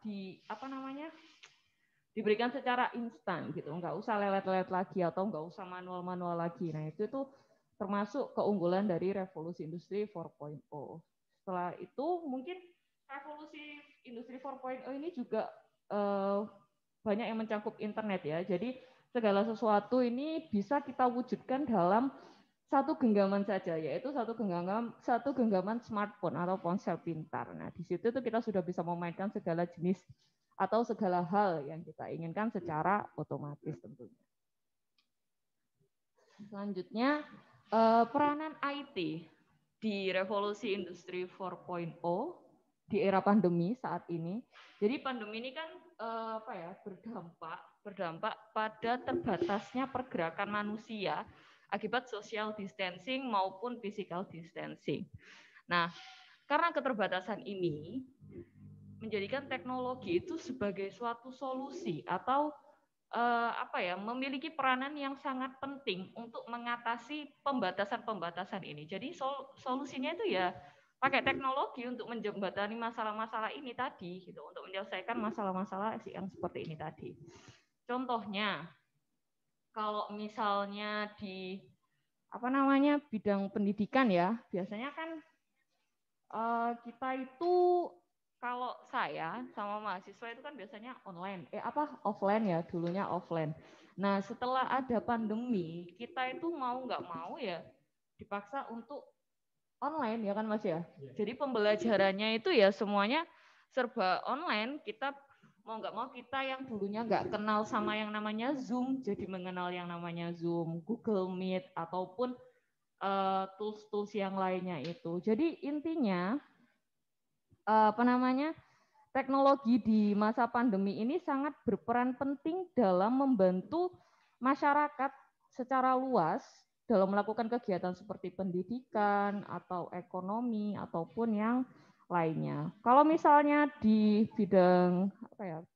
diberikan secara instan gitu, nggak usah lelet-lelet lagi atau nggak usah manual-manual lagi. Nah itu tuh termasuk keunggulan dari revolusi industri 4.0. Setelah itu mungkin revolusi industri 4.0 ini juga banyak yang mencakup internet ya. Jadi segala sesuatu ini bisa kita wujudkan dalam satu genggaman saja, yaitu satu genggaman smartphone atau ponsel pintar. Nah, di situ tuh kita sudah bisa memainkan segala jenis atau segala hal yang kita inginkan secara otomatis tentunya. Selanjutnya, peranan IT di revolusi industri 4.0 di era pandemi saat ini. Jadi pandemi ini kan berdampak pada terbatasnya pergerakan manusia akibat social distancing maupun physical distancing. Nah, karena keterbatasan ini menjadikan teknologi itu sebagai suatu solusi atau memiliki peranan yang sangat penting untuk mengatasi pembatasan-pembatasan ini. Jadi solusinya itu ya pakai teknologi untuk menjembatani masalah-masalah ini tadi gitu, untuk menyelesaikan masalah-masalah yang seperti ini tadi. Contohnya kalau misalnya di bidang pendidikan ya, biasanya kan kita itu, kalau saya sama mahasiswa itu kan biasanya offline ya, dulunya offline. Nah setelah ada pandemi, kita itu mau nggak mau ya dipaksa untuk online ya kan Mas ya. Jadi pembelajarannya itu ya semuanya serba online. Kita mau nggak mau, kita yang dulunya nggak kenal sama yang namanya Zoom, jadi mengenal yang namanya Zoom, Google Meet, ataupun tools-tools yang lainnya itu. Jadi intinya teknologi di masa pandemi ini sangat berperan penting dalam membantu masyarakat secara luas dalam melakukan kegiatan seperti pendidikan atau ekonomi ataupun yang lainnya. Kalau misalnya di bidang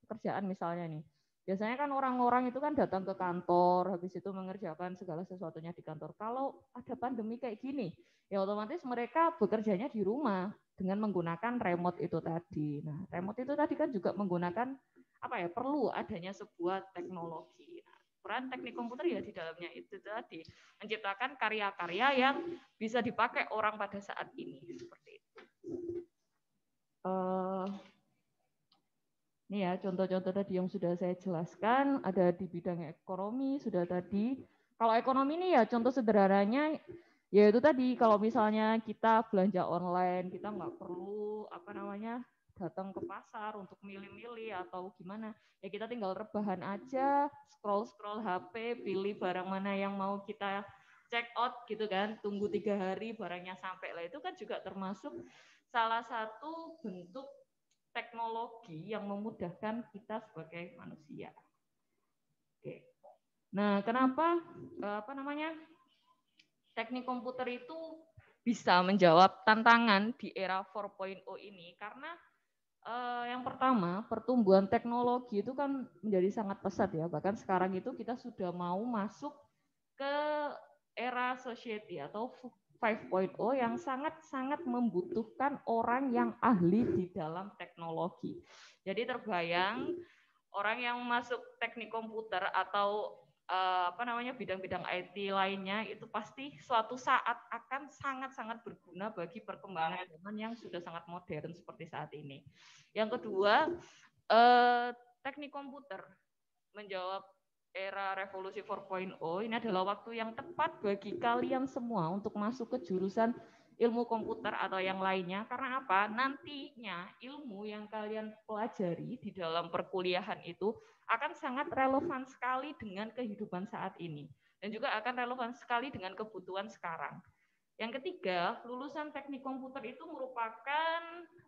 pekerjaan misalnya nih, biasanya kan orang-orang itu kan datang ke kantor, habis itu mengerjakan segala sesuatunya di kantor. Kalau ada pandemi kayak gini, ya otomatis mereka bekerjanya di rumah dengan menggunakan remote itu tadi. Nah, remote itu tadi kan juga menggunakan perlu adanya sebuah teknologi. Nah, peran teknik komputer ya di dalamnya itu tadi, menciptakan karya-karya yang bisa dipakai orang pada saat ini seperti itu. Ini ya contoh-contoh tadi yang sudah saya jelaskan, ada di bidang ekonomi sudah tadi. Kalau ekonomi ini ya contoh sederhananya Ya itu tadi, kalau misalnya kita belanja online, kita nggak perlu datang ke pasar untuk milih-milih atau gimana. Ya kita tinggal rebahan aja, scroll HP, pilih barang mana yang mau kita check out gitu kan, tunggu 3 hari barangnya sampai lah. Itu kan juga termasuk salah satu bentuk teknologi yang memudahkan kita sebagai manusia. Oke. Nah, kenapa teknik komputer itu bisa menjawab tantangan di era 4.0 ini? Karena yang pertama, pertumbuhan teknologi itu kan menjadi sangat pesat ya. Bahkan sekarang itu kita sudah mau masuk ke era society atau 5.0 yang sangat-sangat membutuhkan orang yang ahli di dalam teknologi. Jadi terbayang orang yang masuk teknik komputer atau bidang-bidang IT lainnya itu pasti suatu saat akan sangat-sangat berguna bagi perkembangan zaman yang sudah sangat modern seperti saat ini. Yang kedua, teknik komputer menjawab era revolusi 4.0 ini adalah waktu yang tepat bagi kalian semua untuk masuk ke jurusan ilmu komputer atau yang lainnya. Karena apa? Nantinya ilmu yang kalian pelajari di dalam perkuliahan itu akan sangat relevan sekali dengan kehidupan saat ini. Dan juga akan relevan sekali dengan kebutuhan sekarang. Yang ketiga, lulusan teknik komputer itu merupakan,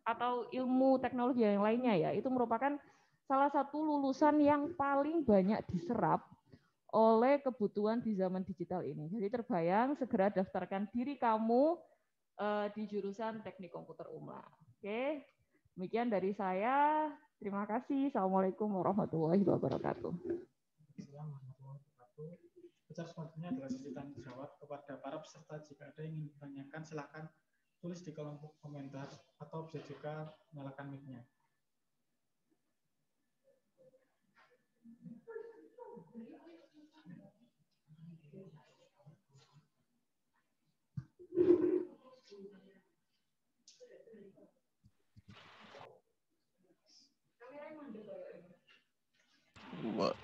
atau ilmu teknologi yang lainnya ya, itu merupakan salah satu lulusan yang paling banyak diserap oleh kebutuhan di zaman digital ini. Jadi terbayang, segera daftarkan diri kamu di jurusan teknik komputer UMLA. Oke, demikian dari saya. Terima kasih. Assalamualaikum warahmatullahi wabarakatuh. Selanjutnya adalah sesi tanya jawab kepada para peserta. Jika ada yang ingin ditanyakan, silakan tulis di kolom komentar atau bisa juga nyalakan mic-nya.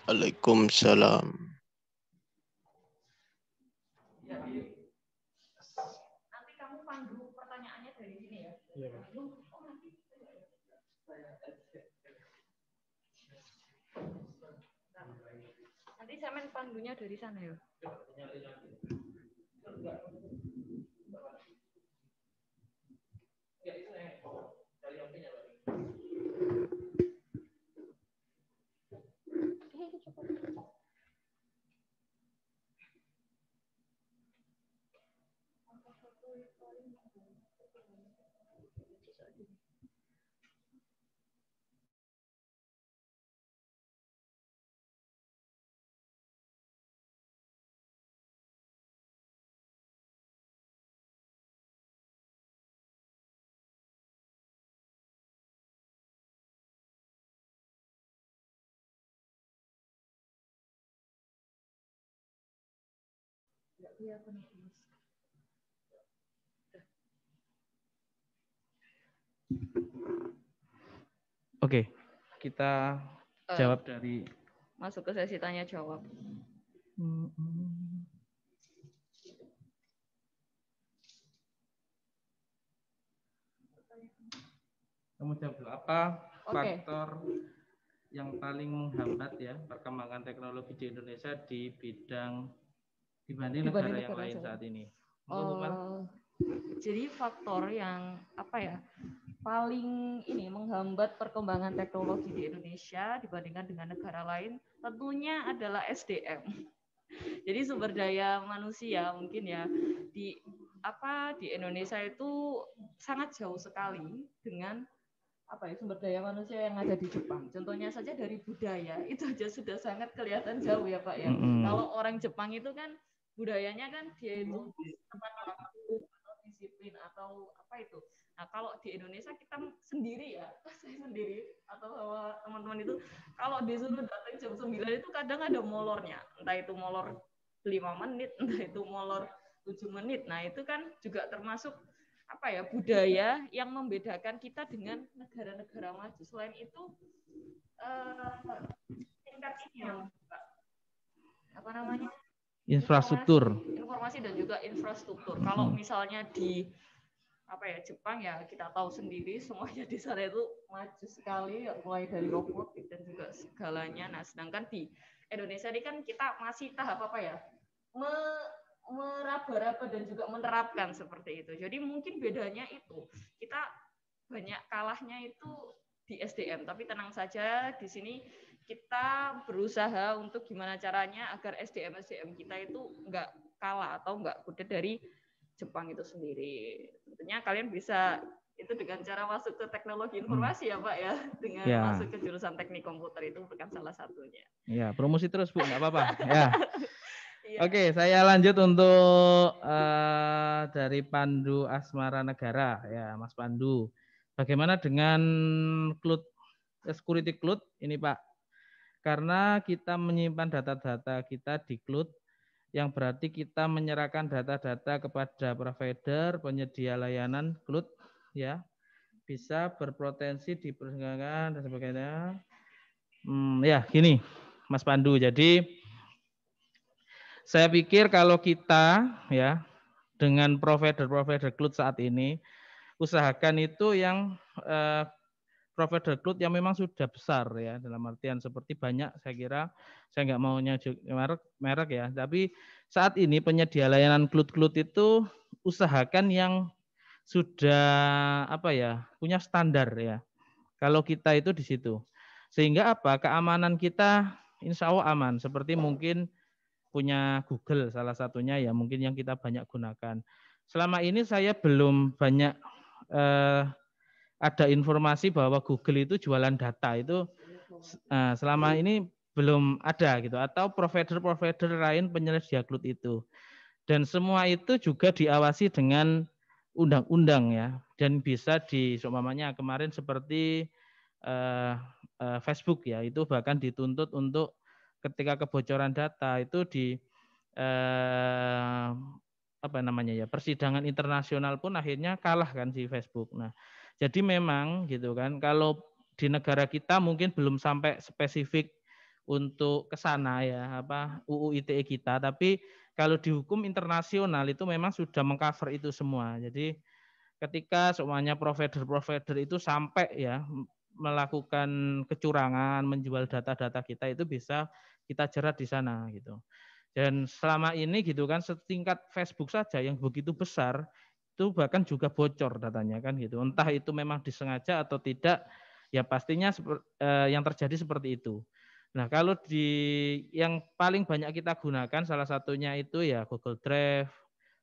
Waalaikumsalam. Nanti kamu pandu pertanyaannya dari sini ya. Iya, Pak. Nanti saya main pandunya dari sana ya. Oke, kita jawab dari masuk ke sesi tanya jawab. Kamu jawab dulu, apa faktor yang paling menghambat ya perkembangan teknologi di Indonesia di bidang dibanding negara yang lain saat ini? Jadi faktor yang paling menghambat perkembangan teknologi di Indonesia dibandingkan dengan negara lain tentunya adalah SDM. Jadi sumber daya manusia mungkin ya di Indonesia itu sangat jauh sekali dengan sumber daya manusia yang ada di Jepang. Contohnya saja dari budaya itu aja sudah sangat kelihatan jauh ya Pak ya. Kalau orang Jepang itu kan budayanya kan dia itu tepat waktu atau disiplin atau apa itu. Nah kalau di Indonesia kita sendiri ya, saya sendiri atau sama teman-teman itu kalau disuruh datang jam 9 itu kadang ada molornya. Entah itu molor 5 menit, entah itu molor 7 menit. Nah itu kan juga termasuk budaya yang membedakan kita dengan negara-negara maju. Selain itu tingkat ini infrastruktur, informasi dan juga juga infrastruktur. Kalau misalnya di Jepang ya kita tahu sendiri semuanya di sana itu maju sekali, mulai dari robotik dan juga segalanya. Nah, sedangkan di Indonesia ini kan kita masih tahap meraba-raba dan juga menerapkan seperti itu. Jadi mungkin bedanya itu kita banyak kalahnya itu di SDM, tapi tenang saja di sini kita berusaha untuk gimana caranya agar SDM kita itu nggak kalah atau nggak kudet dari Jepang itu sendiri. Tentunya kalian bisa itu dengan cara masuk ke teknologi informasi ya Pak ya, dengan masuk ke jurusan teknik komputer itu bukan salah satunya. Ya, promosi terus Bu, nggak apa-apa. Ya. Oke, saya lanjut untuk dari Pandu Asmara Negara ya, Mas Pandu. Bagaimana dengan security cloud ini Pak? Karena kita menyimpan data-data kita di cloud, yang berarti kita menyerahkan data-data kepada provider penyedia layanan cloud ya, bisa berpotensi diperdagangkan dan sebagainya. Ya gini Mas Pandu, jadi saya pikir kalau kita ya dengan provider cloud saat ini usahakan itu yang provider cloud yang memang sudah besar ya, dalam artian seperti banyak, saya kira saya nggak mau nyebut merek ya, tapi saat ini penyedia layanan cloud itu usahakan yang sudah punya standar ya. Kalau kita itu di situ, sehingga keamanan kita insya Allah aman. Seperti mungkin punya Google salah satunya ya, mungkin yang kita banyak gunakan. Selama ini saya belum banyak ada informasi bahwa Google itu jualan data itu selama ini belum ada gitu, atau provider lain penyedia cloud itu. Dan semua itu juga diawasi dengan undang-undang ya, dan bisa seumpamanya kemarin seperti Facebook ya, itu bahkan dituntut untuk ketika kebocoran data itu di persidangan internasional pun akhirnya kalah kan si Facebook. Nah, jadi memang gitu kan, kalau di negara kita mungkin belum sampai spesifik untuk ke sana ya, UU ITE kita, tapi kalau di hukum internasional itu memang sudah mengcover itu semua. Jadi ketika semuanya provider itu sampai ya melakukan kecurangan, menjual data-data kita, itu bisa kita jerat di sana gitu. Dan selama ini gitu kan, setingkat Facebook saja yang begitu besar itu bahkan juga bocor datanya kan gitu. Entah itu memang disengaja atau tidak, ya pastinya yang terjadi seperti itu. Nah, kalau yang paling banyak kita gunakan salah satunya itu ya Google Drive,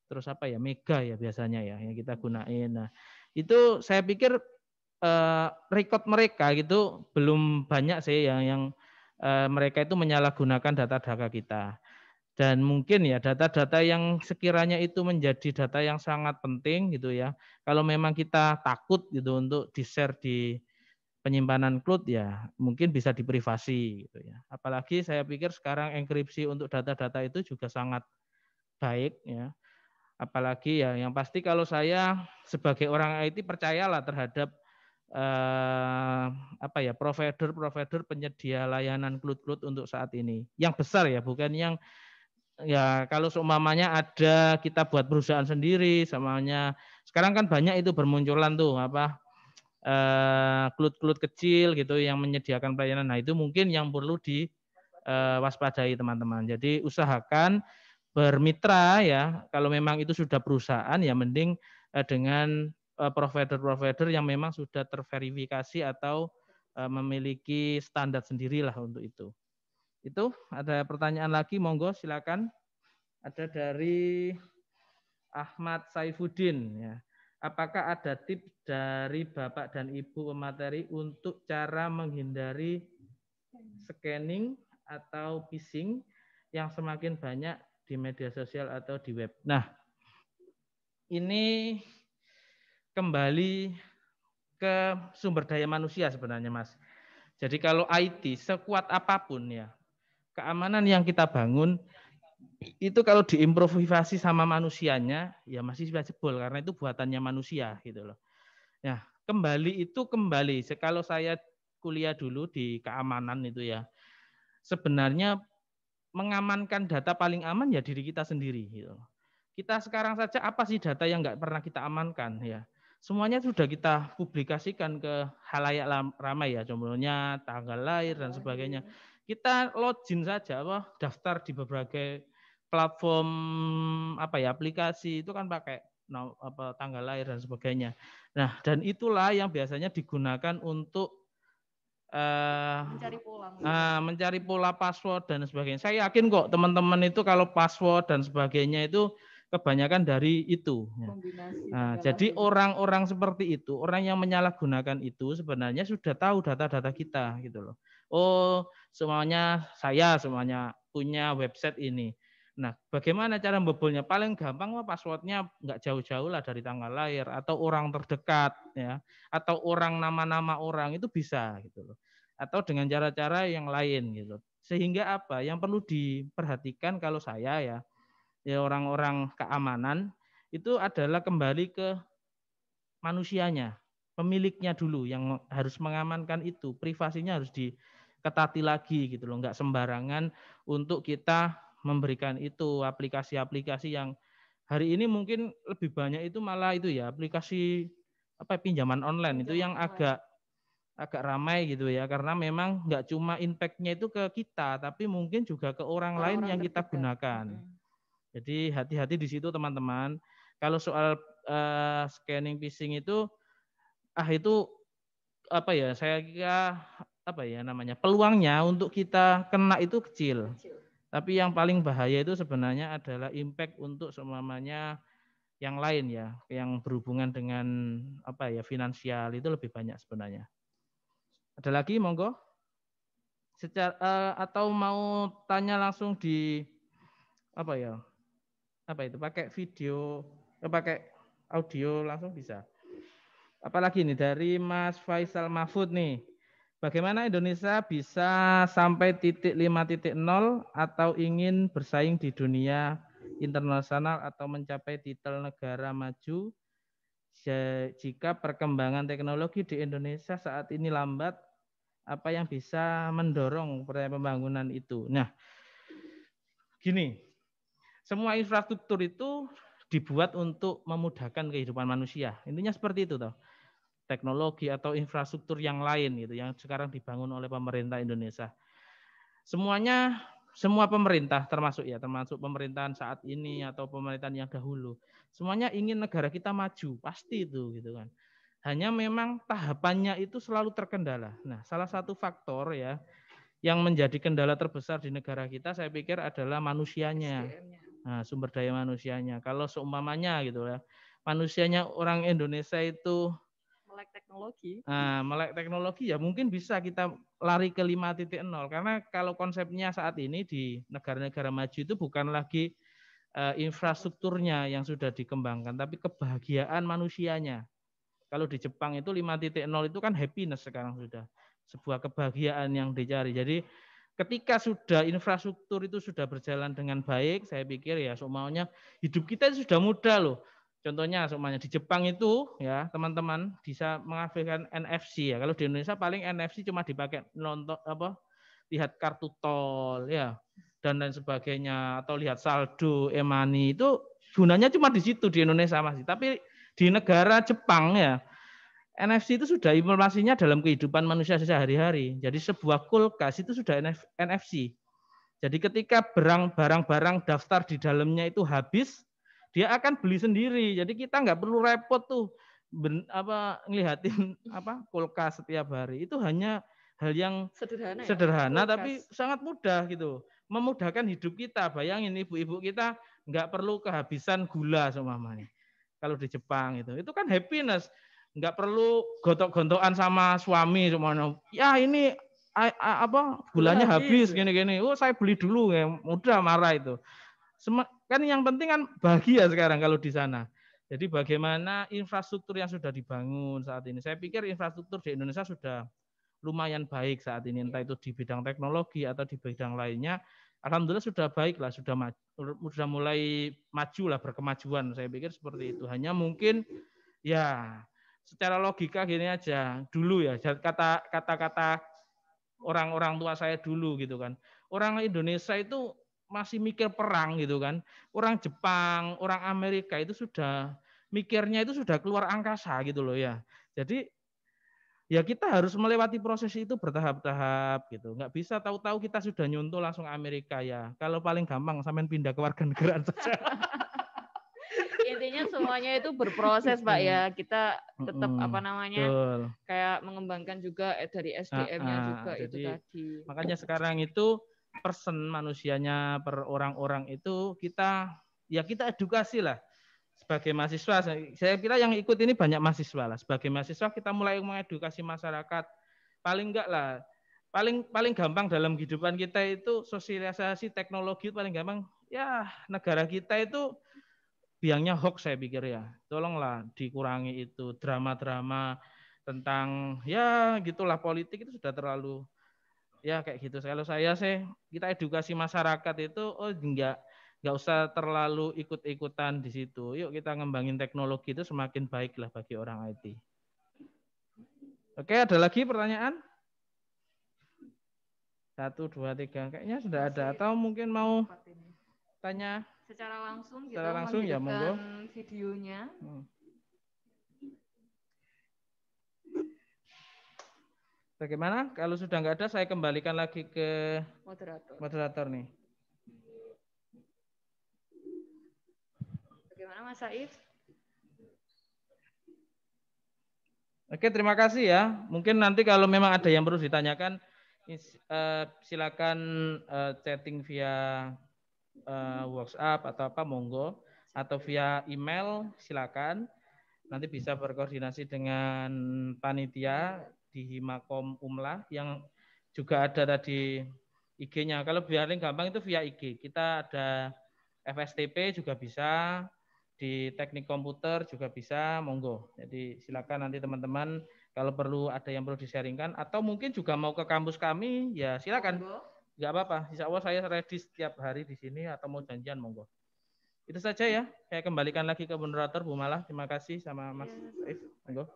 terus Mega ya biasanya ya yang kita gunain. Nah, itu saya pikir record mereka gitu belum banyak sih yang mereka itu menyalahgunakan data-data kita. Dan mungkin ya data-data yang sekiranya itu menjadi data yang sangat penting gitu ya. Kalau memang kita takut gitu untuk di-share di penyimpanan cloud ya mungkin bisa diprivasi gitu ya. Apalagi saya pikir sekarang enkripsi untuk data-data itu juga sangat baik ya. Apalagi ya yang pasti kalau saya sebagai orang IT percayalah terhadap provider penyedia layanan cloud untuk saat ini. Yang besar ya, bukan yang ya kalau seumpamanya ada kita buat perusahaan sendiri, samanya sekarang kan banyak itu bermunculan tuh cloud kecil gitu yang menyediakan pelayanan. Nah, itu mungkin yang perlu diwaspadai teman-teman. Jadi usahakan bermitra ya, kalau memang itu sudah perusahaan ya mending dengan provider yang memang sudah terverifikasi atau memiliki standar sendirilah untuk itu. Itu ada pertanyaan lagi, monggo silakan. Ada dari Ahmad Saifuddin ya. Apakah ada tips dari Bapak dan Ibu pemateri untuk cara menghindari scanning atau phishing yang semakin banyak di media sosial atau di web? Nah, ini kembali ke sumber daya manusia sebenarnya, Mas. Jadi kalau IT sekuat apapun ya, keamanan yang kita bangun itu kalau diimprovisasi sama manusianya ya masih bisa jebol karena itu buatannya manusia gitu loh. Nah, kembali kalau saya kuliah dulu di keamanan itu ya, sebenarnya mengamankan data paling aman ya diri kita sendiri gitu. Kita sekarang saja apa sih data yang nggak pernah kita amankan ya? Semuanya sudah kita publikasikan ke halayak ramai ya, contohnya tanggal lahir dan sebagainya. Kita login saja daftar di berbagai platform aplikasi itu kan pakai tanggal lahir dan sebagainya. Nah, dan itulah yang biasanya digunakan untuk mencari pola password dan sebagainya. Saya yakin kok teman-teman itu kalau password dan sebagainya itu kebanyakan dari itu. Nah, jadi orang-orang seperti itu, orang yang menyalahgunakan itu sebenarnya sudah tahu data-data kita gitu loh. Oh, semuanya punya website ini. Nah, bagaimana cara membobolnya? Paling gampang passwordnya nggak jauh-jauh lah dari tanggal lahir atau orang terdekat ya, atau orang nama-nama orang itu bisa gitu loh. Atau dengan cara-cara yang lain gitu. Sehingga apa? Yang perlu diperhatikan kalau saya ya orang-orang keamanan itu adalah kembali ke manusianya, pemiliknya dulu yang harus mengamankan itu, privasinya harus diketati lagi gitu loh, nggak sembarangan untuk kita memberikan itu aplikasi-aplikasi yang hari ini mungkin lebih banyak itu malah itu ya aplikasi pinjaman online itu yang agak ramai gitu ya, karena memang nggak cuma impact-nya itu ke kita, tapi mungkin juga ke orang lain yang kita gunakan. Jadi hati-hati di situ teman-teman. Kalau soal scanning phishing itu saya kira peluangnya untuk kita kena itu kecil. Tapi yang paling bahaya itu sebenarnya adalah impact untuk semuanya yang lain ya, yang berhubungan dengan finansial itu lebih banyak sebenarnya. Ada lagi monggo? Atau mau tanya langsung di pakai video, pakai audio langsung bisa. Apalagi nih dari Mas Faisal Mahfud nih. Bagaimana Indonesia bisa sampai titik 5.0 atau ingin bersaing di dunia internasional atau mencapai titel negara maju jika perkembangan teknologi di Indonesia saat ini lambat, apa yang bisa mendorong pembangunan itu? Nah, gini, semua infrastruktur itu dibuat untuk memudahkan kehidupan manusia. Intinya seperti itu toh. Teknologi atau infrastruktur yang lain gitu yang sekarang dibangun oleh pemerintah Indonesia. Semua pemerintah termasuk pemerintahan saat ini atau pemerintahan yang dahulu, semuanya ingin negara kita maju, pasti itu gitu kan. Hanya memang tahapannya itu selalu terkendala. Nah, salah satu faktor ya yang menjadi kendala terbesar di negara kita saya pikir adalah manusianya. Nah, sumber daya manusianya. Kalau seumpamanya gitu ya, manusianya orang Indonesia itu melek teknologi ya mungkin bisa kita lari ke 5.0 karena kalau konsepnya saat ini di negara-negara maju itu bukan lagi infrastrukturnya yang sudah dikembangkan tapi kebahagiaan manusianya. Kalau di Jepang itu 5.0 itu kan happiness sekarang sudah sebuah kebahagiaan yang dicari. Jadi ketika sudah infrastruktur itu sudah berjalan dengan baik, saya pikir ya semuanya hidup kita sudah mudah loh. Contohnya semuanya di Jepang itu ya teman-teman bisa mengaktifkan NFC ya. Kalau di Indonesia paling NFC cuma dipakai nonton lihat kartu tol ya dan lain sebagainya atau lihat saldo e-money itu gunanya cuma di situ di Indonesia masih. Tapi di negara Jepang ya NFC itu sudah implementasinya dalam kehidupan manusia sehari-hari. Jadi sebuah kulkas itu sudah NFC. Jadi ketika barang-barang daftar di dalamnya itu habis, dia akan beli sendiri. Jadi kita nggak perlu repot tuh ngelihatin kulkas setiap hari. Itu hanya hal yang sederhana tapi sangat mudah gitu. Memudahkan hidup kita. Bayangin ibu-ibu kita nggak perlu kehabisan gula seumpamanya. Kalau di Jepang itu kan happiness. Nggak perlu gontok-gontokan sama suami semuanya. Ya ini gulanya habis gini-gini. Oh saya beli dulu ya. Mudah marah itu. Kan yang penting kan bahagia sekarang kalau di sana. Jadi bagaimana infrastruktur yang sudah dibangun saat ini. Saya pikir infrastruktur di Indonesia sudah lumayan baik saat ini. Entah itu di bidang teknologi atau di bidang lainnya. Alhamdulillah sudah baik lah. Sudah mulai maju lah berkemajuan. Saya pikir seperti itu. Hanya mungkin ya secara logika gini aja. Dulu ya kata-kata orang-orang tua saya dulu gitu kan. Orang Indonesia itu masih mikir perang gitu kan. Orang Jepang, orang Amerika itu sudah mikirnya itu sudah keluar angkasa gitu loh ya. Jadi ya kita harus melewati proses itu bertahap-tahap gitu. Nggak bisa tahu-tahu kita sudah nyuntuh langsung Amerika ya. Kalau paling gampang sampean pindah ke warga negaraan saja. Intinya semuanya itu berproses Pak ya. Kita tetap apa namanya Betul. kayak mengembangkan juga dari SDM-nya juga itu Jadi tadi. makanya sekarang itu person manusianya per orang-orang itu kita edukasi lah sebagai mahasiswa. Saya kira yang ikut ini banyak mahasiswa lah. Sebagai mahasiswa kita mulai mengedukasi masyarakat. Paling enggak lah, paling gampang dalam kehidupan kita itu sosialisasi teknologi paling gampang. Ya negara kita itu biangnya hoax saya pikir ya. Tolonglah dikurangi itu drama-drama tentang ya gitulah politik itu sudah terlalu ya kayak gitu. Kalau saya sih kita edukasi masyarakat itu nggak usah terlalu ikut-ikutan di situ. Yuk kita ngembangin teknologi itu semakin baik lah bagi orang IT. Oke, ada lagi pertanyaan? 1, 2, 3. Kayaknya sudah ada. Atau mungkin mau tanya secara langsung gitu, secara langsung ya monggo. Videonya. Bagaimana? Kalau sudah nggak ada, saya kembalikan lagi ke moderator nih. Bagaimana Mas Saif? Oke, terima kasih ya. Mungkin nanti kalau memang ada yang perlu ditanyakan, silakan chatting via WhatsApp atau apa, monggo. Atau via email, silakan. Nanti bisa berkoordinasi dengan panitia di Himakom Umlah yang juga ada tadi IG-nya. Kalau paling gampang itu via IG. Kita ada FSTP juga bisa, di teknik komputer juga bisa, monggo. Jadi silakan nanti teman-teman kalau perlu ada yang perlu di-sharingkan atau mungkin juga mau ke kampus kami, ya silakan. Enggak apa-apa. Insya Allah saya ready setiap hari di sini atau mau janjian, monggo. Itu saja ya. Saya kembalikan lagi ke moderator Bu Malah. Terima kasih sama Mas Saif. Monggo.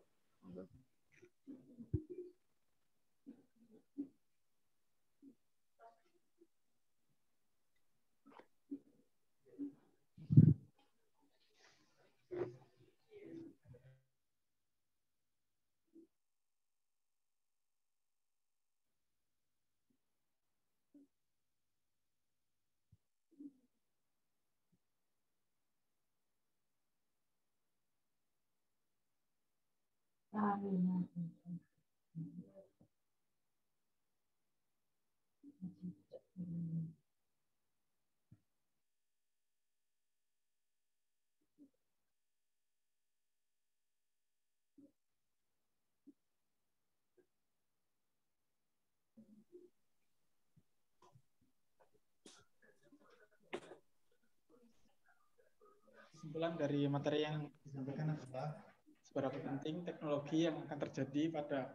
Kesimpulan dari materi yang disampaikan adalah seberapa penting teknologi yang akan terjadi pada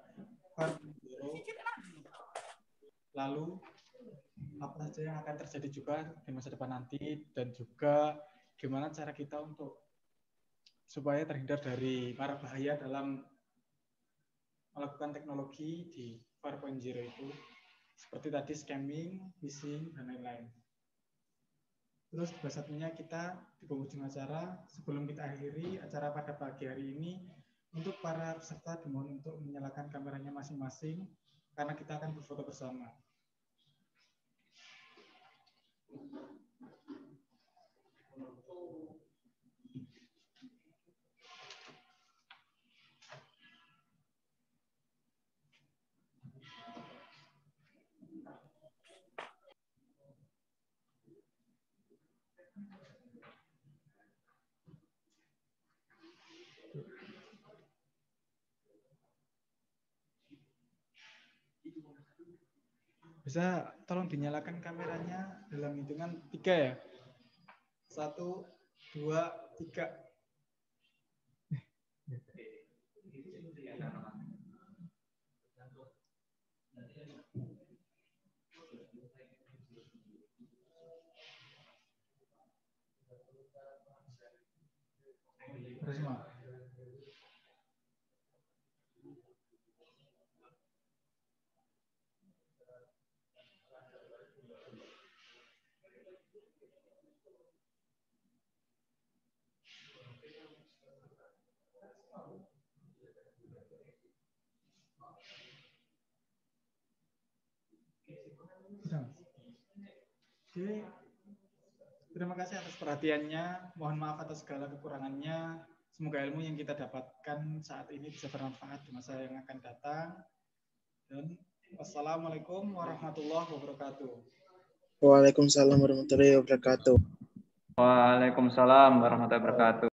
4.0, lalu apa saja yang akan terjadi juga di masa depan nanti, dan juga gimana cara kita untuk supaya terhindar dari para bahaya dalam melakukan teknologi di 4.0 itu, seperti tadi scamming, phishing, dan lain-lain. Terus satunya kita di penghujung acara, sebelum kita akhiri acara pada pagi hari ini, untuk para peserta dimohon untuk menyalakan kameranya masing-masing karena kita akan berfoto bersama. Bisa tolong dinyalakan kameranya dalam hitungan 3 ya. 1, 2, 3. Risma. Oke. Terima kasih atas perhatiannya. Mohon maaf atas segala kekurangannya. Semoga ilmu yang kita dapatkan saat ini bisa bermanfaat di masa yang akan datang. Dan wassalamualaikum warahmatullahi wabarakatuh. Waalaikumsalam warahmatullahi wabarakatuh. Waalaikumsalam warahmatullahi wabarakatuh.